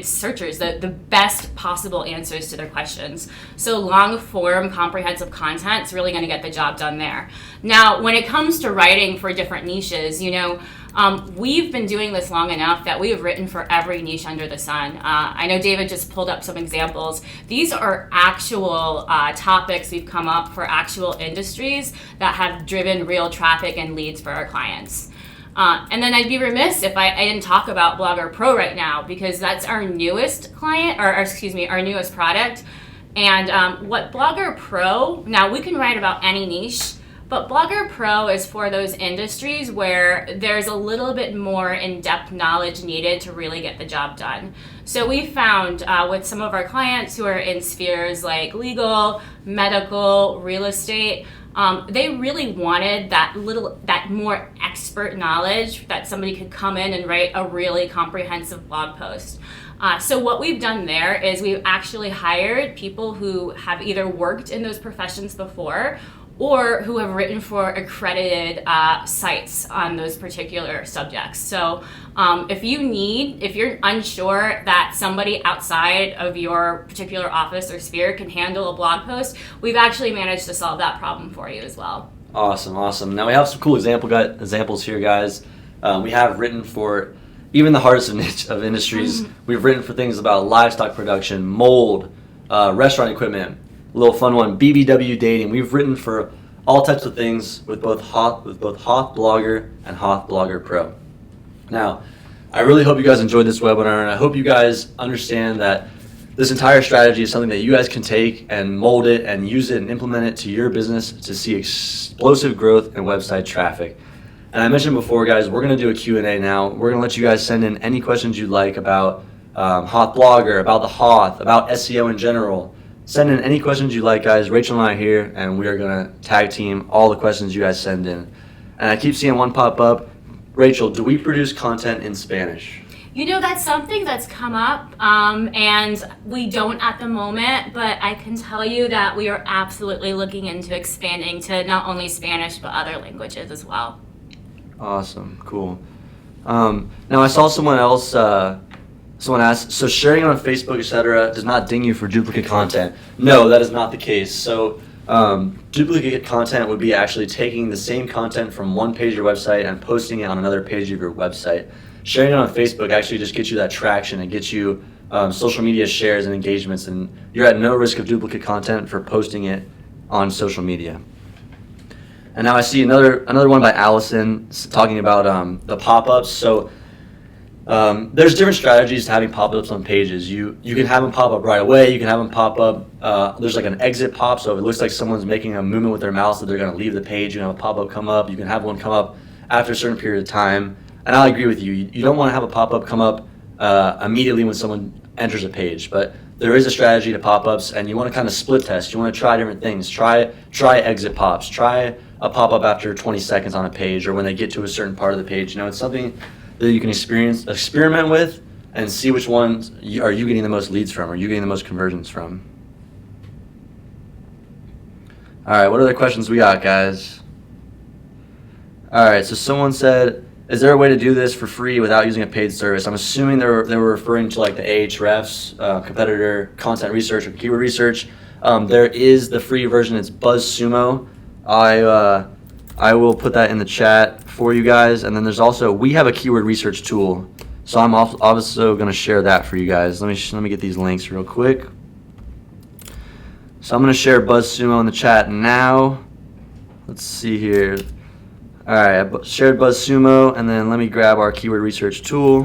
searchers the best possible answers to their questions. So long form comprehensive content is really going to get the job done there. Now, when it comes to writing for different niches, we've been doing this long enough that we have written for every niche under the sun. I know David just pulled up some examples. These are actual topics we've come up for actual industries that have driven real traffic and leads for our clients. And then I'd be remiss if I didn't talk about Blogger Pro right now because that's our newest client, our newest product. And what Blogger Pro, now we can write about any niche, but Blogger Pro is for those industries where there's a little bit more in-depth knowledge needed to really get the job done. So we found with some of our clients who are in spheres like legal, medical, real estate, they really wanted that more expert knowledge that somebody could come in and write a really comprehensive blog post. So what we've done there is we've actually hired people who have either worked in those professions before or who have written for accredited sites on those particular subjects. So if you're unsure that somebody outside of your particular office or sphere can handle a blog post, we've actually managed to solve that problem for you as well. Awesome. Now we have some cool examples here, guys. We have written for even the hardest of industries. We've written for things about livestock production, mold, restaurant equipment, a little fun one, BBW dating. We've written for all types of things with both HOTH Blogger and HOTH Blogger Pro. Now, I really hope you guys enjoyed this webinar, and I hope you guys understand that this entire strategy is something that you guys can take and mold it and use it and implement it to your business to see explosive growth in website traffic. And I mentioned before, guys, we're going to do a Q&A now. We're going to let you guys send in any questions you'd like about HOTH Blogger, about the HOTH, about SEO in general. Send in any questions you like, guys. Rachel and I are here, and we are going to tag team all the questions you guys send in. And I keep seeing one pop up. Rachel, do we produce content in Spanish? You know, that's something that's come up, and we don't at the moment, but I can tell you that we are absolutely looking into expanding to not only Spanish, but other languages as well. Awesome, cool. Now I saw someone else, someone asked, so sharing on Facebook, etc., does not ding you for duplicate content. No, that is not the case. So duplicate content would be actually taking the same content from one page of your website and posting it on another page of your website. Sharing it on Facebook actually just gets you that traction and gets you social media shares and engagements, and you're at no risk of duplicate content for posting it on social media. And now I see another one by Allison talking about the pop-ups. So there's different strategies to having pop-ups on pages. You can have them pop up right away. You can have them pop up. There's like an exit pop, so if it looks like someone's making a movement with their mouse that they're going to leave the page, you can have a pop-up come up. You can have one come up after a certain period of time. And I agree with you. You don't want to have a pop-up come up immediately when someone enters a page, but there is a strategy to pop-ups, and you want to kind of split test. You want to try different things. Try exit pops. Try a pop-up after 20 seconds on a page, or when they get to a certain part of the page. You know, it's something that you can experiment with and see which ones are you getting the most leads from, or are you getting the most conversions from. All right, what other questions we got, guys? All right, so someone said, is there a way to do this for free without using a paid service? I'm assuming they were referring to like the Ahrefs, competitor content research or keyword research. There is the free version. It's BuzzSumo. I will put that in the chat for you guys. And then there's also, we have a keyword research tool, so I'm also going to share that for you guys. Let me get these links real quick. So I'm going to share BuzzSumo in the chat now. Let's see here. All right, I shared BuzzSumo, and then let me grab our keyword research tool.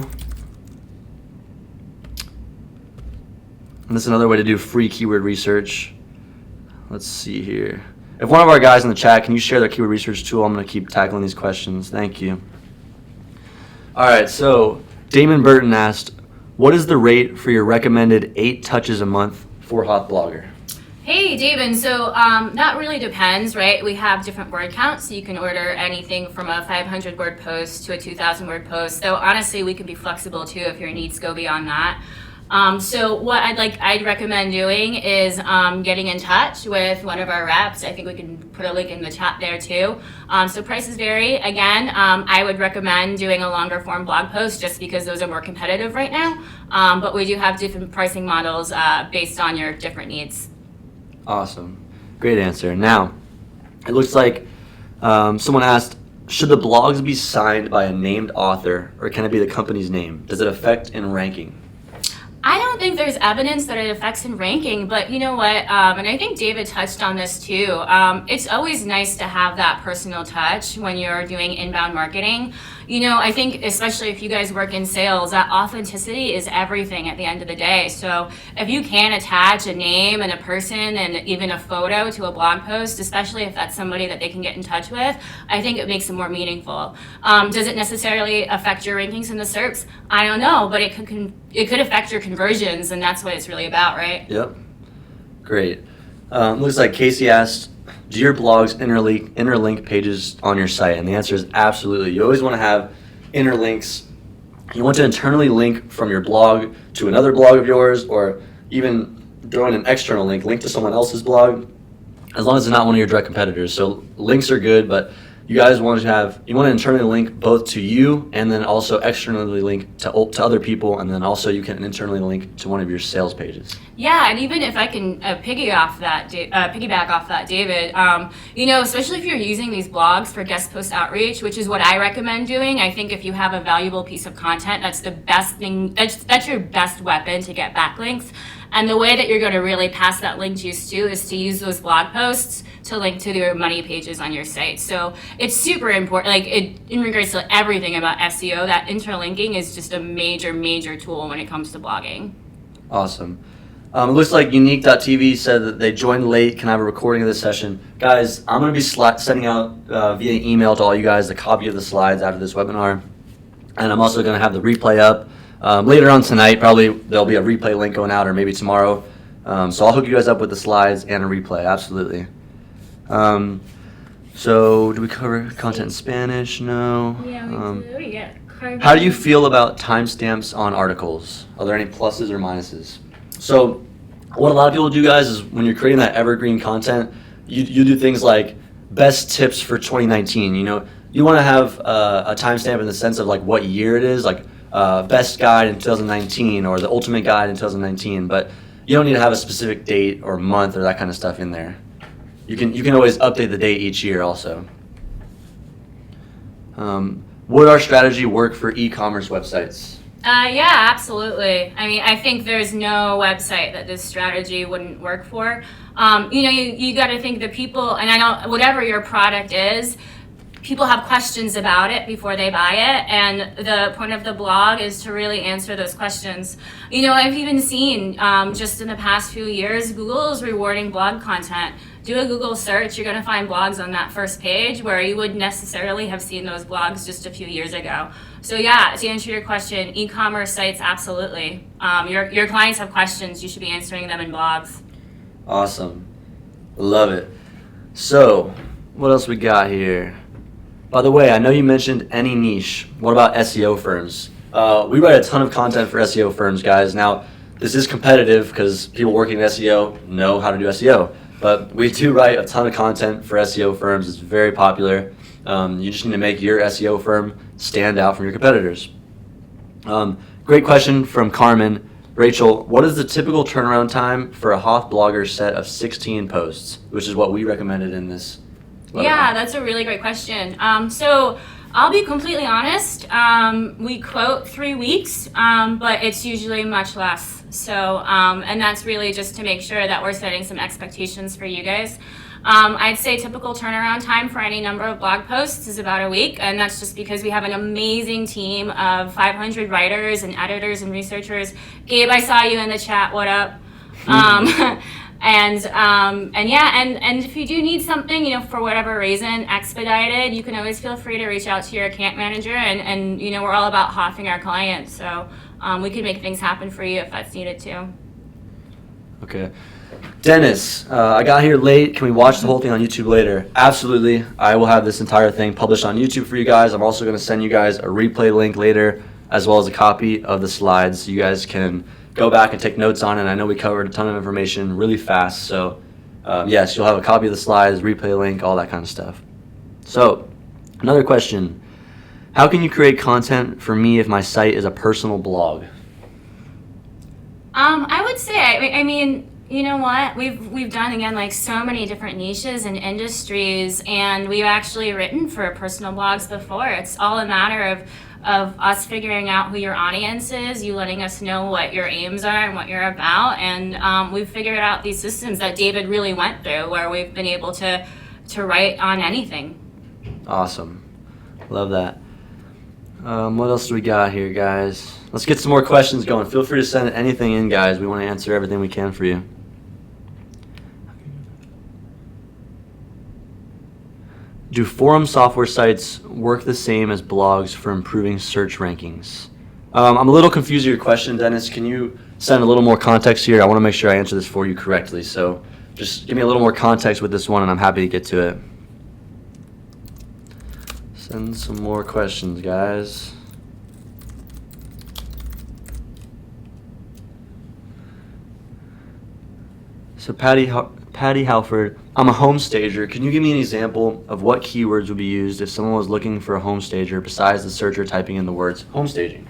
And this is another way to do free keyword research. Let's see here. If one of our guys in the chat, can you share their keyword research tool? I'm going to keep tackling these questions. Thank you. All right, so Damon Burton asked, what is the rate for your recommended 8 touches a month for HOTH Blogger? Hey, David. So that really depends, right? We have different word counts, so you can order anything from a 500 word post to a 2,000 word post. So honestly, we can be flexible too if your needs go beyond that. So what I'd recommend doing is getting in touch with one of our reps. I think we can put a link in the chat there too. So prices vary. Again, I would recommend doing a longer form blog post just because those are more competitive right now. But we do have different pricing models based on your different needs. Awesome. Great answer. Now, it looks like someone asked, should the blogs be signed by a named author, or can it be the company's name? Does it affect in ranking? I don't think there's evidence that it affects in ranking, but you know what, and I think David touched on this too, it's always nice to have that personal touch when you're doing inbound marketing. You know, I think especially if you guys work in sales, that authenticity is everything at the end of the day. So if you can attach a name and a person and even a photo to a blog post, especially if that's somebody that they can get in touch with, I think it makes it more meaningful. Does it necessarily affect your rankings in the SERPs? I don't know, but it could affect your conversions, and that's what it's really about, right? Yep. Great. Looks like Casey asked, do your blogs interlink pages on your site? And the answer is absolutely. You always want to have interlinks. You want to internally link from your blog to another blog of yours, or even throw in an external link to someone else's blog, as long as it's not one of your direct competitors. So links are good, but you guys want to internally link both to you and then also externally link to other people, and then also you can internally link to one of your sales pages. Yeah, and even if I can piggyback off that, David, especially if you're using these blogs for guest post outreach, which is what I recommend doing. I think if you have a valuable piece of content, that's the best thing. That's your best weapon to get backlinks. And the way that you're going to really pass that link juice to is to use those blog posts to link to your money pages on your site. So it's super important. In regards to everything about SEO, that interlinking is just a major, major tool when it comes to blogging. Awesome. It looks like Unique.tv said that they joined late. Can I have a recording of this session? Guys, I'm going to be sending out via email to all you guys a copy of the slides after this webinar. And I'm also going to have the replay up. Later on tonight, probably there'll be a replay link going out, or maybe tomorrow. So I'll hook you guys up with the slides and a replay, absolutely. So do we cover content in Spanish? No. Yeah, we do. Yeah. How do you feel about timestamps on articles? Are there any pluses or minuses? So what a lot of people do, guys, is when you're creating that evergreen content, you do things like best tips for 2019. You want to have a timestamp in the sense of like what year it is, like best guide in 2019 or the ultimate guide in 2019, but you don't need to have a specific date or month or that kind of stuff in there. You can always update the date each year also. Would our strategy work for e-commerce websites? Yeah, absolutely. I mean, I think there's no website that this strategy wouldn't work for. You got to think the people, and I know whatever your product is, people have questions about it before they buy it, and the point of the blog is to really answer those questions. I've even seen just in the past few years, Google is rewarding blog content. Do a Google search, you're going to find blogs on that first page where you wouldn't necessarily have seen those blogs just a few years ago. So yeah, to answer your question, e-commerce sites, absolutely. Your clients have questions, you should be answering them in blogs. Awesome. Love it. So, what else we got here? By the way, I know you mentioned any niche. What about SEO firms? We write a ton of content for SEO firms, guys. Now, this is competitive because people working in SEO know how to do SEO. But we do write a ton of content for SEO firms. It's very popular. You just need to make your SEO firm stand out from your competitors. Great question from Carmen. Rachel, what is the typical turnaround time for a HOTH blogger set of 16 posts, which is what we recommended in this webinar? Yeah, that's a really great question. So I'll be completely honest. We quote 3 weeks, but it's usually much less. So, and that's really just to make sure that we're setting some expectations for you guys. I'd say typical turnaround time for any number of blog posts is about a week, and that's just because we have an amazing team of 500 writers and editors and researchers. Gabe, I saw you in the chat. What up? And if you do need something, for whatever reason, expedited, you can always feel free to reach out to your account manager, and we're all about hothing our clients, so we can make things happen for you if that's needed too. Okay. Dennis, I got here late. Can we watch the whole thing on YouTube later? Absolutely. I will have this entire thing published on YouTube for you guys. I'm also going to send you guys a replay link later, as well as a copy of the slides so you guys can go back and take notes on it. I know we covered a ton of information really fast, so yes, you'll have a copy of the slides, replay link, all that kind of stuff. So, another question. How can you create content for me if my site is a personal blog? I would say, I mean, you know what? We've done, again, so many different niches and industries, and we've actually written for personal blogs before. It's all a matter of us figuring out who your audience is, you letting us know what your aims are and what you're about, and we've figured out these systems that David really went through where we've been able to write on anything. Awesome. Love that. What else do we got here, guys? Let's get some more questions going. Feel free to send anything in, guys. We want to answer everything we can for you. Do forum software sites work the same as blogs for improving search rankings? I'm a little confused with your question, Dennis. Can you send a little more context here? I want to make sure I answer this for you correctly. So just give me a little more context with this one, and I'm happy to get to it. Send some more questions, guys. So Patty Patty Halford, I'm a home stager. Can you give me an example of what keywords would be used if someone was looking for a home stager besides the searcher typing in the words home staging?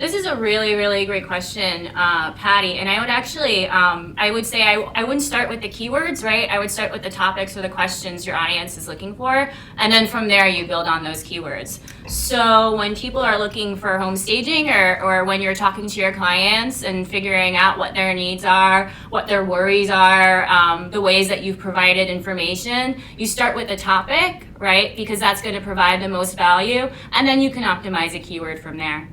This is a really, really great question, Patty. And I would actually, I would say I wouldn't start with the keywords, right? I would start with the topics or the questions your audience is looking for. And then from there, you build on those keywords. So when people are looking for home staging or when you're talking to your clients and figuring out what their needs are, what their worries are, the ways that you've provided information, you start with the topic, right? Because that's going to provide the most value. And then you can optimize a keyword from there.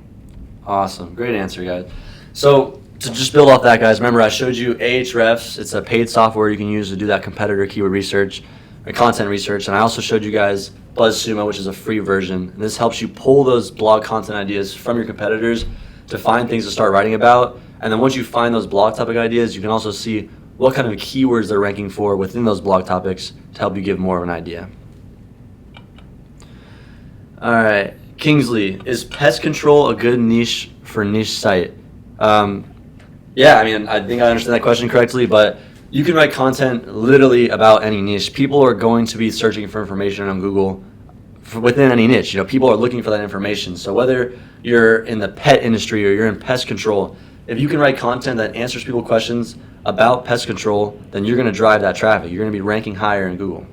Awesome. Great answer, guys. So to just build off that, guys, remember I showed you Ahrefs. It's a paid software you can use to do that competitor keyword research or content research. And I also showed you guys BuzzSumo, which is a free version. And this helps you pull those blog content ideas from your competitors to find things to start writing about. And then once you find those blog topic ideas, you can also see what kind of keywords they're ranking for within those blog topics to help you give more of an idea. All right. Kingsley, is pest control a good niche for niche site? Yeah, I mean, I think I understand that question correctly, but you can write content literally about any niche. People are going to be searching for information on Google within any niche. You know, people are looking for that information. So whether you're in the pet industry or you're in pest control, if you can write content that answers people questions about pest control, then you're going to drive that traffic. You're going to be ranking higher in Google.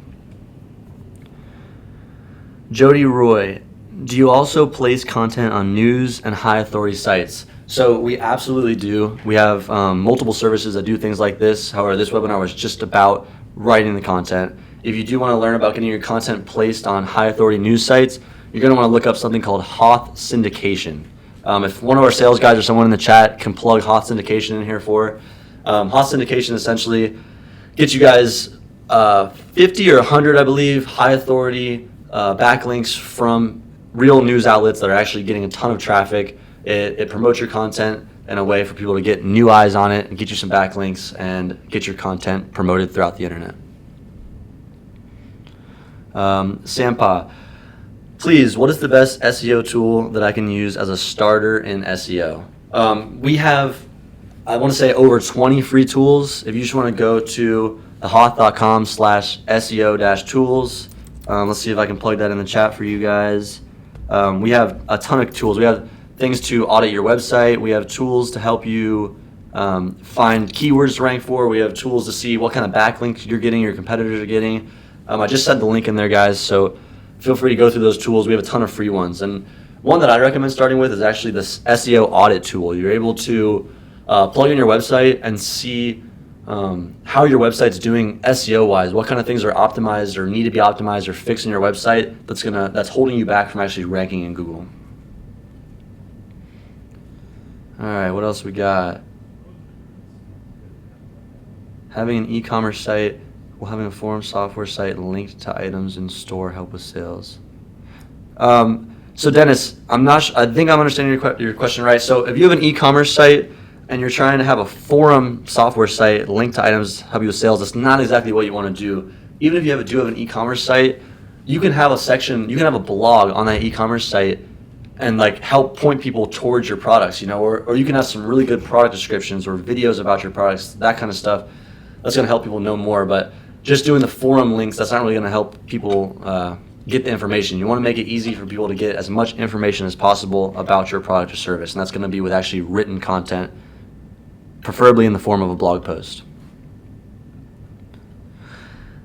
Jody Roy, do you also place content on news and high authority sites? So we absolutely do. We have multiple services that do things like this. However, this webinar was just about writing the content. If you do want to learn about getting your content placed on high authority news sites, you're going to want to look up something called HOTH syndication. If one of our sales guys or someone in the chat can plug HOTH syndication in here for, HOTH syndication essentially gets you guys 50 or 100, I believe, high authority backlinks from real news outlets that are actually getting a ton of traffic. It promotes your content in a way for people to get new eyes on it and get you some backlinks and get your content promoted throughout the internet. Sampa, please, what is the best SEO tool that I can use as a starter in SEO? We have, I want to say, over 20 free tools. If you just want to go to thehoth.com/SEO-tools, let's see if I can plug that in the chat for you guys. We have a ton of tools. We have things to audit your website. We have tools to help you find keywords to rank for. We have tools to see what kind of backlinks you're getting, your competitors are getting. I just sent the link in there, guys, so feel free to go through those tools. We have a ton of free ones. And one that I recommend starting with is actually this SEO audit tool. You're able to plug in your website and see how your website's doing SEO-wise, what kind of things are optimized or need to be optimized or fixed in your website that's holding you back from actually ranking in Google. All right, what else we got? Having an e-commerce site while having a forum software site linked to items in store help with sales. So Dennis, I think I'm understanding your question right. So if you have an e-commerce site and you're trying to have a forum software site linked to items help you with sales, that's not exactly what you want to do. Even if you do have an e-commerce site, you can have a section, you can have a blog on that e-commerce site and like help point people towards your products, you know, or you can have some really good product descriptions or videos about your products, that kind of stuff. That's going to help people know more. But just doing the forum links, that's not really going to help people get the information. You want to make it easy for people to get as much information as possible about your product or service, and that's going to be with actually written content, preferably in the form of a blog post.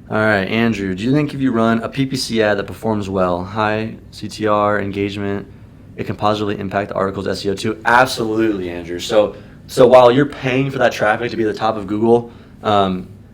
All right, Andrew, do you think if you run a PPC ad that performs well, high CTR engagement, it can positively impact the article's SEO too? Absolutely, Andrew. So while you're paying for that traffic to be at the top of Google,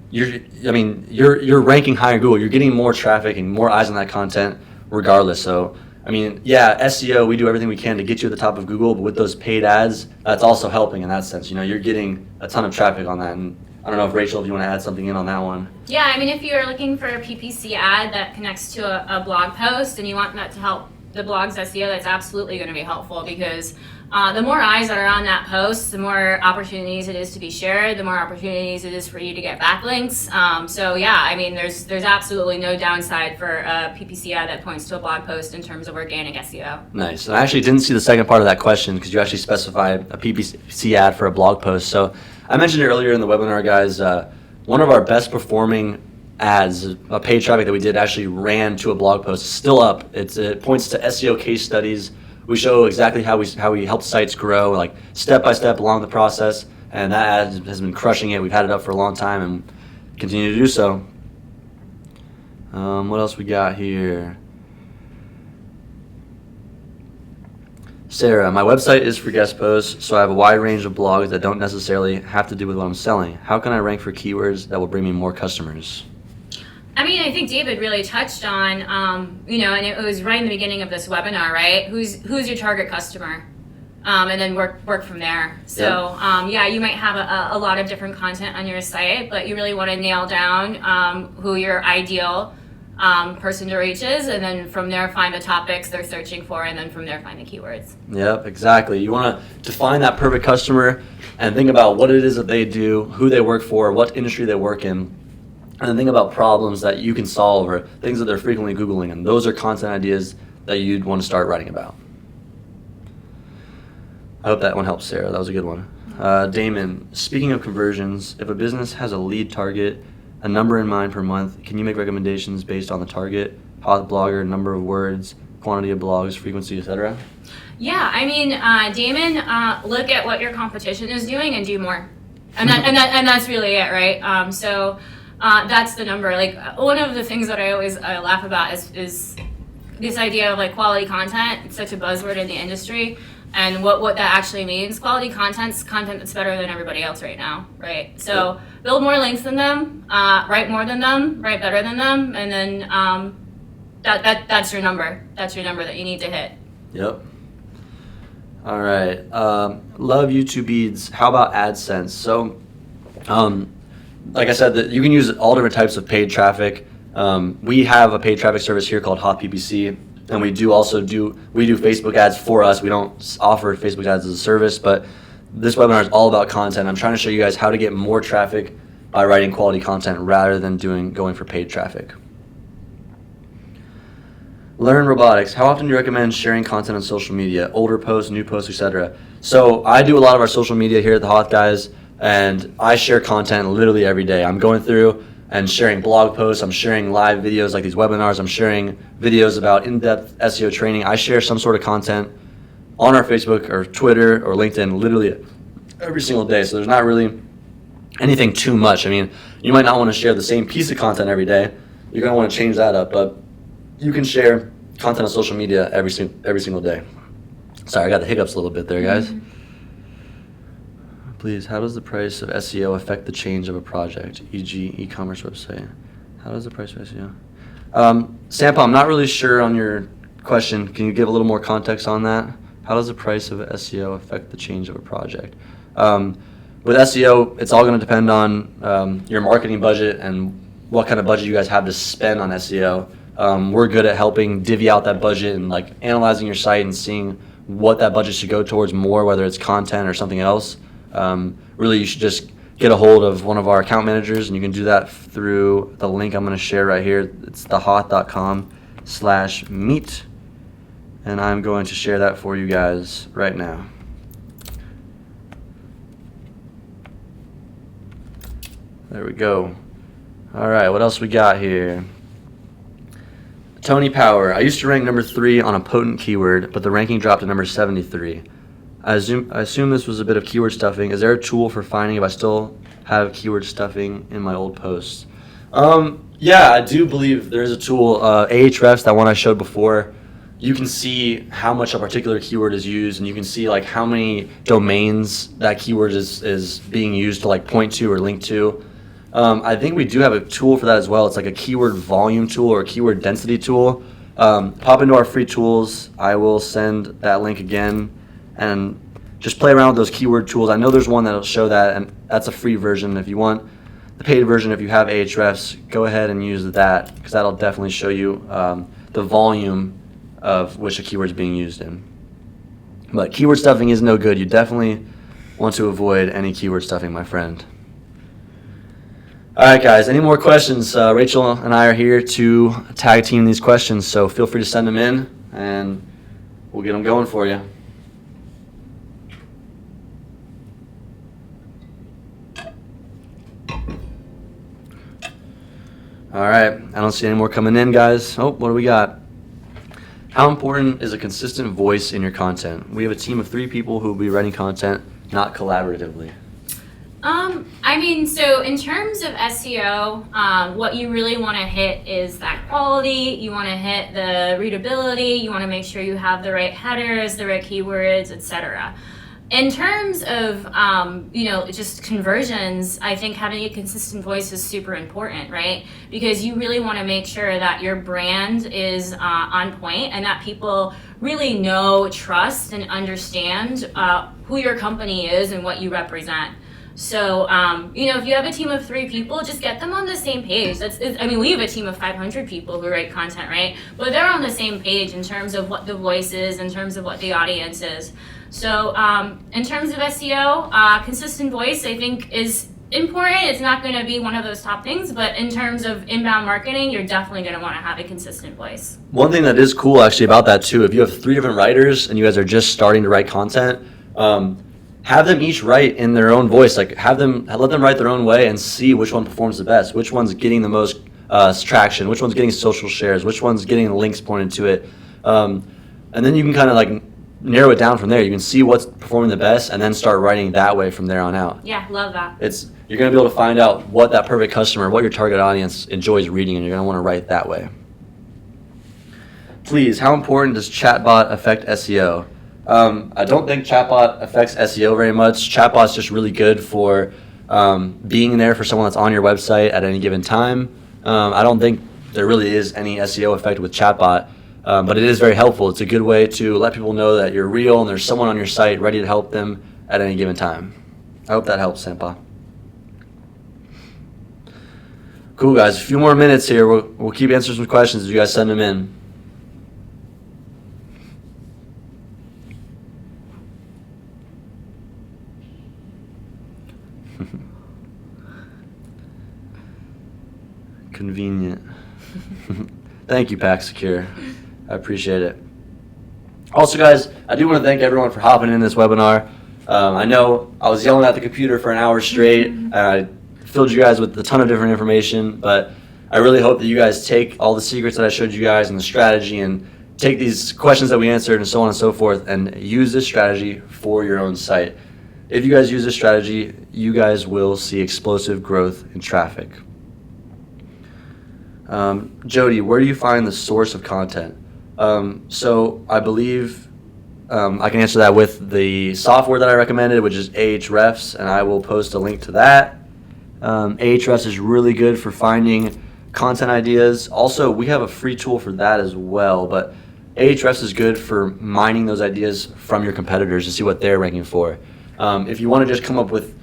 you're ranking higher in Google. You're getting more traffic and more eyes on that content regardless. So, I mean, yeah, SEO, we do everything we can to get you at the top of Google, but with those paid ads, that's also helping in that sense. You know, you're getting a ton of traffic on that. And I don't know if Rachel, if you want to add something in on that one. Yeah, I mean, if you're looking for a PPC ad that connects to a blog post and you want that to help the blog's SEO, that's absolutely going to be helpful because the more eyes that are on that post, the more opportunities it is to be shared, the more opportunities it is for you to get backlinks. So yeah, I mean, there's absolutely no downside for a PPC ad that points to a blog post in terms of organic SEO. Nice. And I actually didn't see the second part of that question because you actually specified a PPC ad for a blog post. So I mentioned it earlier in the webinar, guys. one of our best performing ads, a paid traffic that we did, actually ran to a blog post. It's still up. It points to SEO case studies. We show exactly how we help sites grow, like step by step along the process, and that ad has been crushing it. We've had it up for a long time and continue to do so. What else we got here? Sarah, my website is for guest posts, so I have a wide range of blogs that don't necessarily have to do with what I'm selling. How can I rank for keywords that will bring me more customers? I mean, I think David really touched on, and it was right in the beginning of this webinar, right? Who's your target customer? And then work from there. So, you might have a lot of different content on your site, but you really want to nail down who your ideal person to reach is, and then from there find the topics they're searching for, and then from there find the keywords. Yep, exactly. You want to define that perfect customer and think about what it is that they do, who they work for, what industry they work in, and then think about problems that you can solve or things that they're frequently Googling, and those are content ideas that you'd want to start writing about. I hope that one helps, Sarah. That was a good one. Damon, speaking of conversions, if a business has a lead target, a number in mind per month, can you make recommendations based on the target, HOTH blogger, number of words, quantity of blogs, frequency, etc.? Yeah, I mean, Damon, look at what your competition is doing and do more, and that's really it, right? So that's the number. Like, one of the things that I always laugh about is this idea of like quality content. It's such a buzzword in the industry. And what that actually means, quality content's content that's better than everybody else right now, right? So build more links than them, write more than them, write better than them, and then that's your number. That's your number that you need to hit. Yep. All right. Love YouTube beads. How about AdSense? So, like I said, that you can use all different types of paid traffic. We have a paid traffic service here called HOTH PPC. And we do Facebook ads for us. We don't offer Facebook ads as a service, but this webinar is all about content. I'm trying to show you guys how to get more traffic by writing quality content rather than going for paid traffic. Learn robotics. How often do you recommend sharing content on social media? Older posts, new posts, etc. So I do a lot of our social media here at the HOTH guys, and I share content literally every day. I'm going through and sharing blog posts, I'm sharing live videos like these webinars, I'm sharing videos about in-depth SEO training. I share some sort of content on our Facebook or Twitter or LinkedIn literally every single day, so there's not really anything too much. I mean, you might not want to share the same piece of content every day. You're going to want to change that up, but you can share content on social media every single day. Sorry, I got the hiccups a little bit there, guys. Please, how does the price of SEO affect the change of a project, e.g. e-commerce website? How does the price of SEO? Sampa, I'm not really sure on your question. Can you give a little more context on that? How does the price of SEO affect the change of a project? With SEO, it's all going to depend on your marketing budget and what kind of budget you guys have to spend on SEO. We're good at helping divvy out that budget and like analyzing your site and seeing what that budget should go towards more, whether it's content or something else. Really, you should just get a hold of one of our account managers, and you can do that through the link I'm going to share right here. It's thehoth.com/meet, and I'm going to share that for you guys right now. There we go. All right, what else we got here? Tony Power. I used to rank number 3 on a potent keyword, but the ranking dropped to number 73. I assume this was a bit of keyword stuffing. Is there a tool for finding if I still have keyword stuffing in my old posts? Yeah, I do believe there is a tool, Ahrefs, that one I showed before. You can see how much a particular keyword is used, and you can see like how many domains that keyword is being used to like point to or link to. I think we do have a tool for that as well. It's like a keyword volume tool or a keyword density tool. Pop into our free tools. I will send that link again. And just play around with those keyword tools. I know there's one that'll show that, and that's a free version. If you want the paid version, if you have Ahrefs, go ahead and use that, because that'll definitely show you the volume of which a keyword is being used in. But keyword stuffing is no good. You definitely want to avoid any keyword stuffing, my friend. All right, guys, any more questions? Rachel and I are here to tag team these questions, so feel free to send them in, and we'll get them going for you. All right, I don't see any more coming in, guys. Oh, what do we got? How important is a consistent voice in your content? We have a team of 3 people who will be writing content, not collaboratively. So in terms of SEO, what you really want to hit is that quality. You want to hit the readability. You want to make sure you have the right headers, the right keywords, etc. In terms of, just conversions, I think having a consistent voice is super important, right? Because you really want to make sure that your brand is on point and that people really know, trust, and understand who your company is and what you represent. So, if you have a team of 3 people, just get them on the same page. We have a team of 500 people who write content, right? But they're on the same page in terms of what the voice is, in terms of what the audience is. So, in terms of SEO, consistent voice, I think, is important. It's not going to be one of those top things, but in terms of inbound marketing, you're definitely going to want to have a consistent voice. One thing that is cool, actually, about that, too, if you have 3 different writers and you guys are just starting to write content, have them each write in their own voice. Like, let them write their own way and see which one performs the best, which one's getting the most traction, which one's getting social shares, which one's getting links pointed to it. And then you can kind of narrow it down from there. You can see what's performing the best and then start writing that way from there on out. Yeah, love that. You're going to be able to find out what that perfect customer, what your target audience enjoys reading, and you're going to want to write that way. Please, how important does chatbot affect SEO? I don't think chatbot affects SEO very much. Chatbot's just really good for being there for someone that's on your website at any given time. I don't think there really is any SEO effect with chatbot, but it is very helpful. It's a good way to let people know that you're real and there's someone on your site ready to help them at any given time. I hope that helps, Sampa. Cool, guys. A few more minutes here. We'll keep answering some questions as you guys send them in. Convenient. Thank you, Pack Secure. I appreciate it. Also, guys, I do want to thank everyone for hopping in this webinar. I know I was yelling at the computer for an hour straight. I filled you guys with a ton of different information, but I really hope that you guys take all the secrets that I showed you guys and the strategy and take these questions that we answered and so on and so forth and use this strategy for your own site. If you guys use this strategy, you guys will see explosive growth in traffic. Jody, where do you find the source of content? So I believe I can answer that with the software that I recommended, which is Ahrefs, and I will post a link to that. Ahrefs is really good for finding content ideas. Also, we have a free tool for that as well, but Ahrefs is good for mining those ideas from your competitors to see what they're ranking for. If you want to just come up with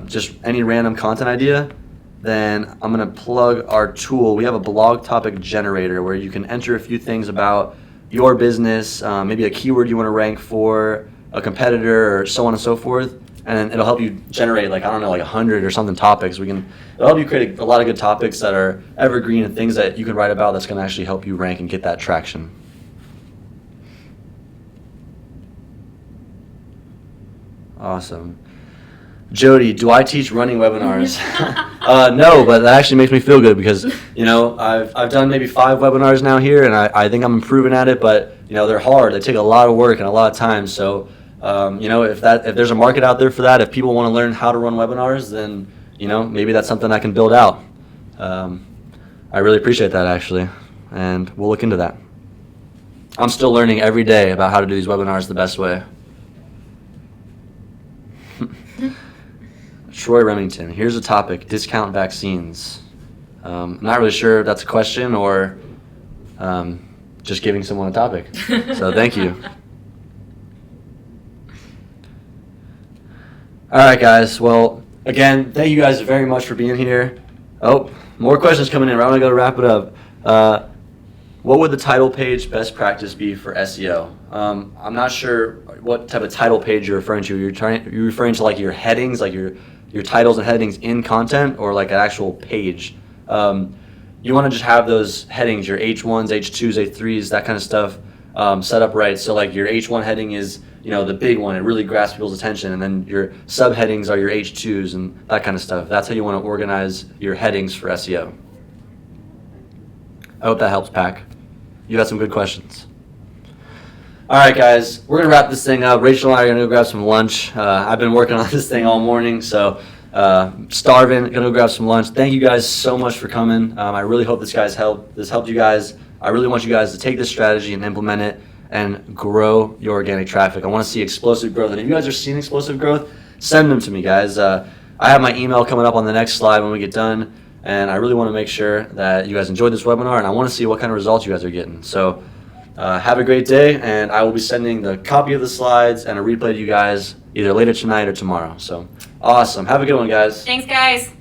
just any random content idea, then I'm going to plug our tool. We have a blog topic generator where you can enter a few things about your business, maybe a keyword you want to rank for, a competitor, or so on and so forth, and it'll help you generate 100 or something topics. It'll help you create a lot of good topics that are evergreen and things that you can write about that's going to actually help you rank and get that traction. Awesome. Jody, do I teach running webinars? No, but that actually makes me feel good because, I've done maybe 5 webinars now here, and I think I'm improving at it, but, they're hard. They take a lot of work and a lot of time. So, if there's a market out there for that, if people want to learn how to run webinars, then, maybe that's something I can build out. I really appreciate that, actually, and we'll look into that. I'm still learning every day about how to do these webinars the best way. Troy Remington, here's a topic, discount vaccines. I'm not really sure if that's a question or just giving someone a topic. So thank you. All right, guys. Well, again, thank you guys very much for being here. Oh, more questions coming in. Right when I go to wrap it up. What would the title page best practice be for SEO? I'm not sure what type of title page you're referring to. You're referring to your headings, your titles and headings in content, or an actual page. You want to just have those headings, your H1s, H2s, H3s, that kind of stuff set up right. So your H1 heading is the big one. It really grabs people's attention, and then your subheadings are your H2s and that kind of stuff. That's how you want to organize your headings for SEO. I hope that helps, Pack. You got some good questions. All right, guys, we're going to wrap this thing up. Rachel and I are going to go grab some lunch. I've been working on this thing all morning, so starving. Going to go grab some lunch. Thank you guys so much for coming. I really hope this helped you guys. I really want you guys to take this strategy and implement it and grow your organic traffic. I want to see explosive growth. And if you guys are seeing explosive growth, send them to me, guys. I have my email coming up on the next slide when we get done. And I really want to make sure that you guys enjoyed this webinar, and I want to see what kind of results you guys are getting. So have a great day, and I will be sending the copy of the slides and a replay to you guys either later tonight or tomorrow. So awesome. Have a good one, guys. Thanks, guys.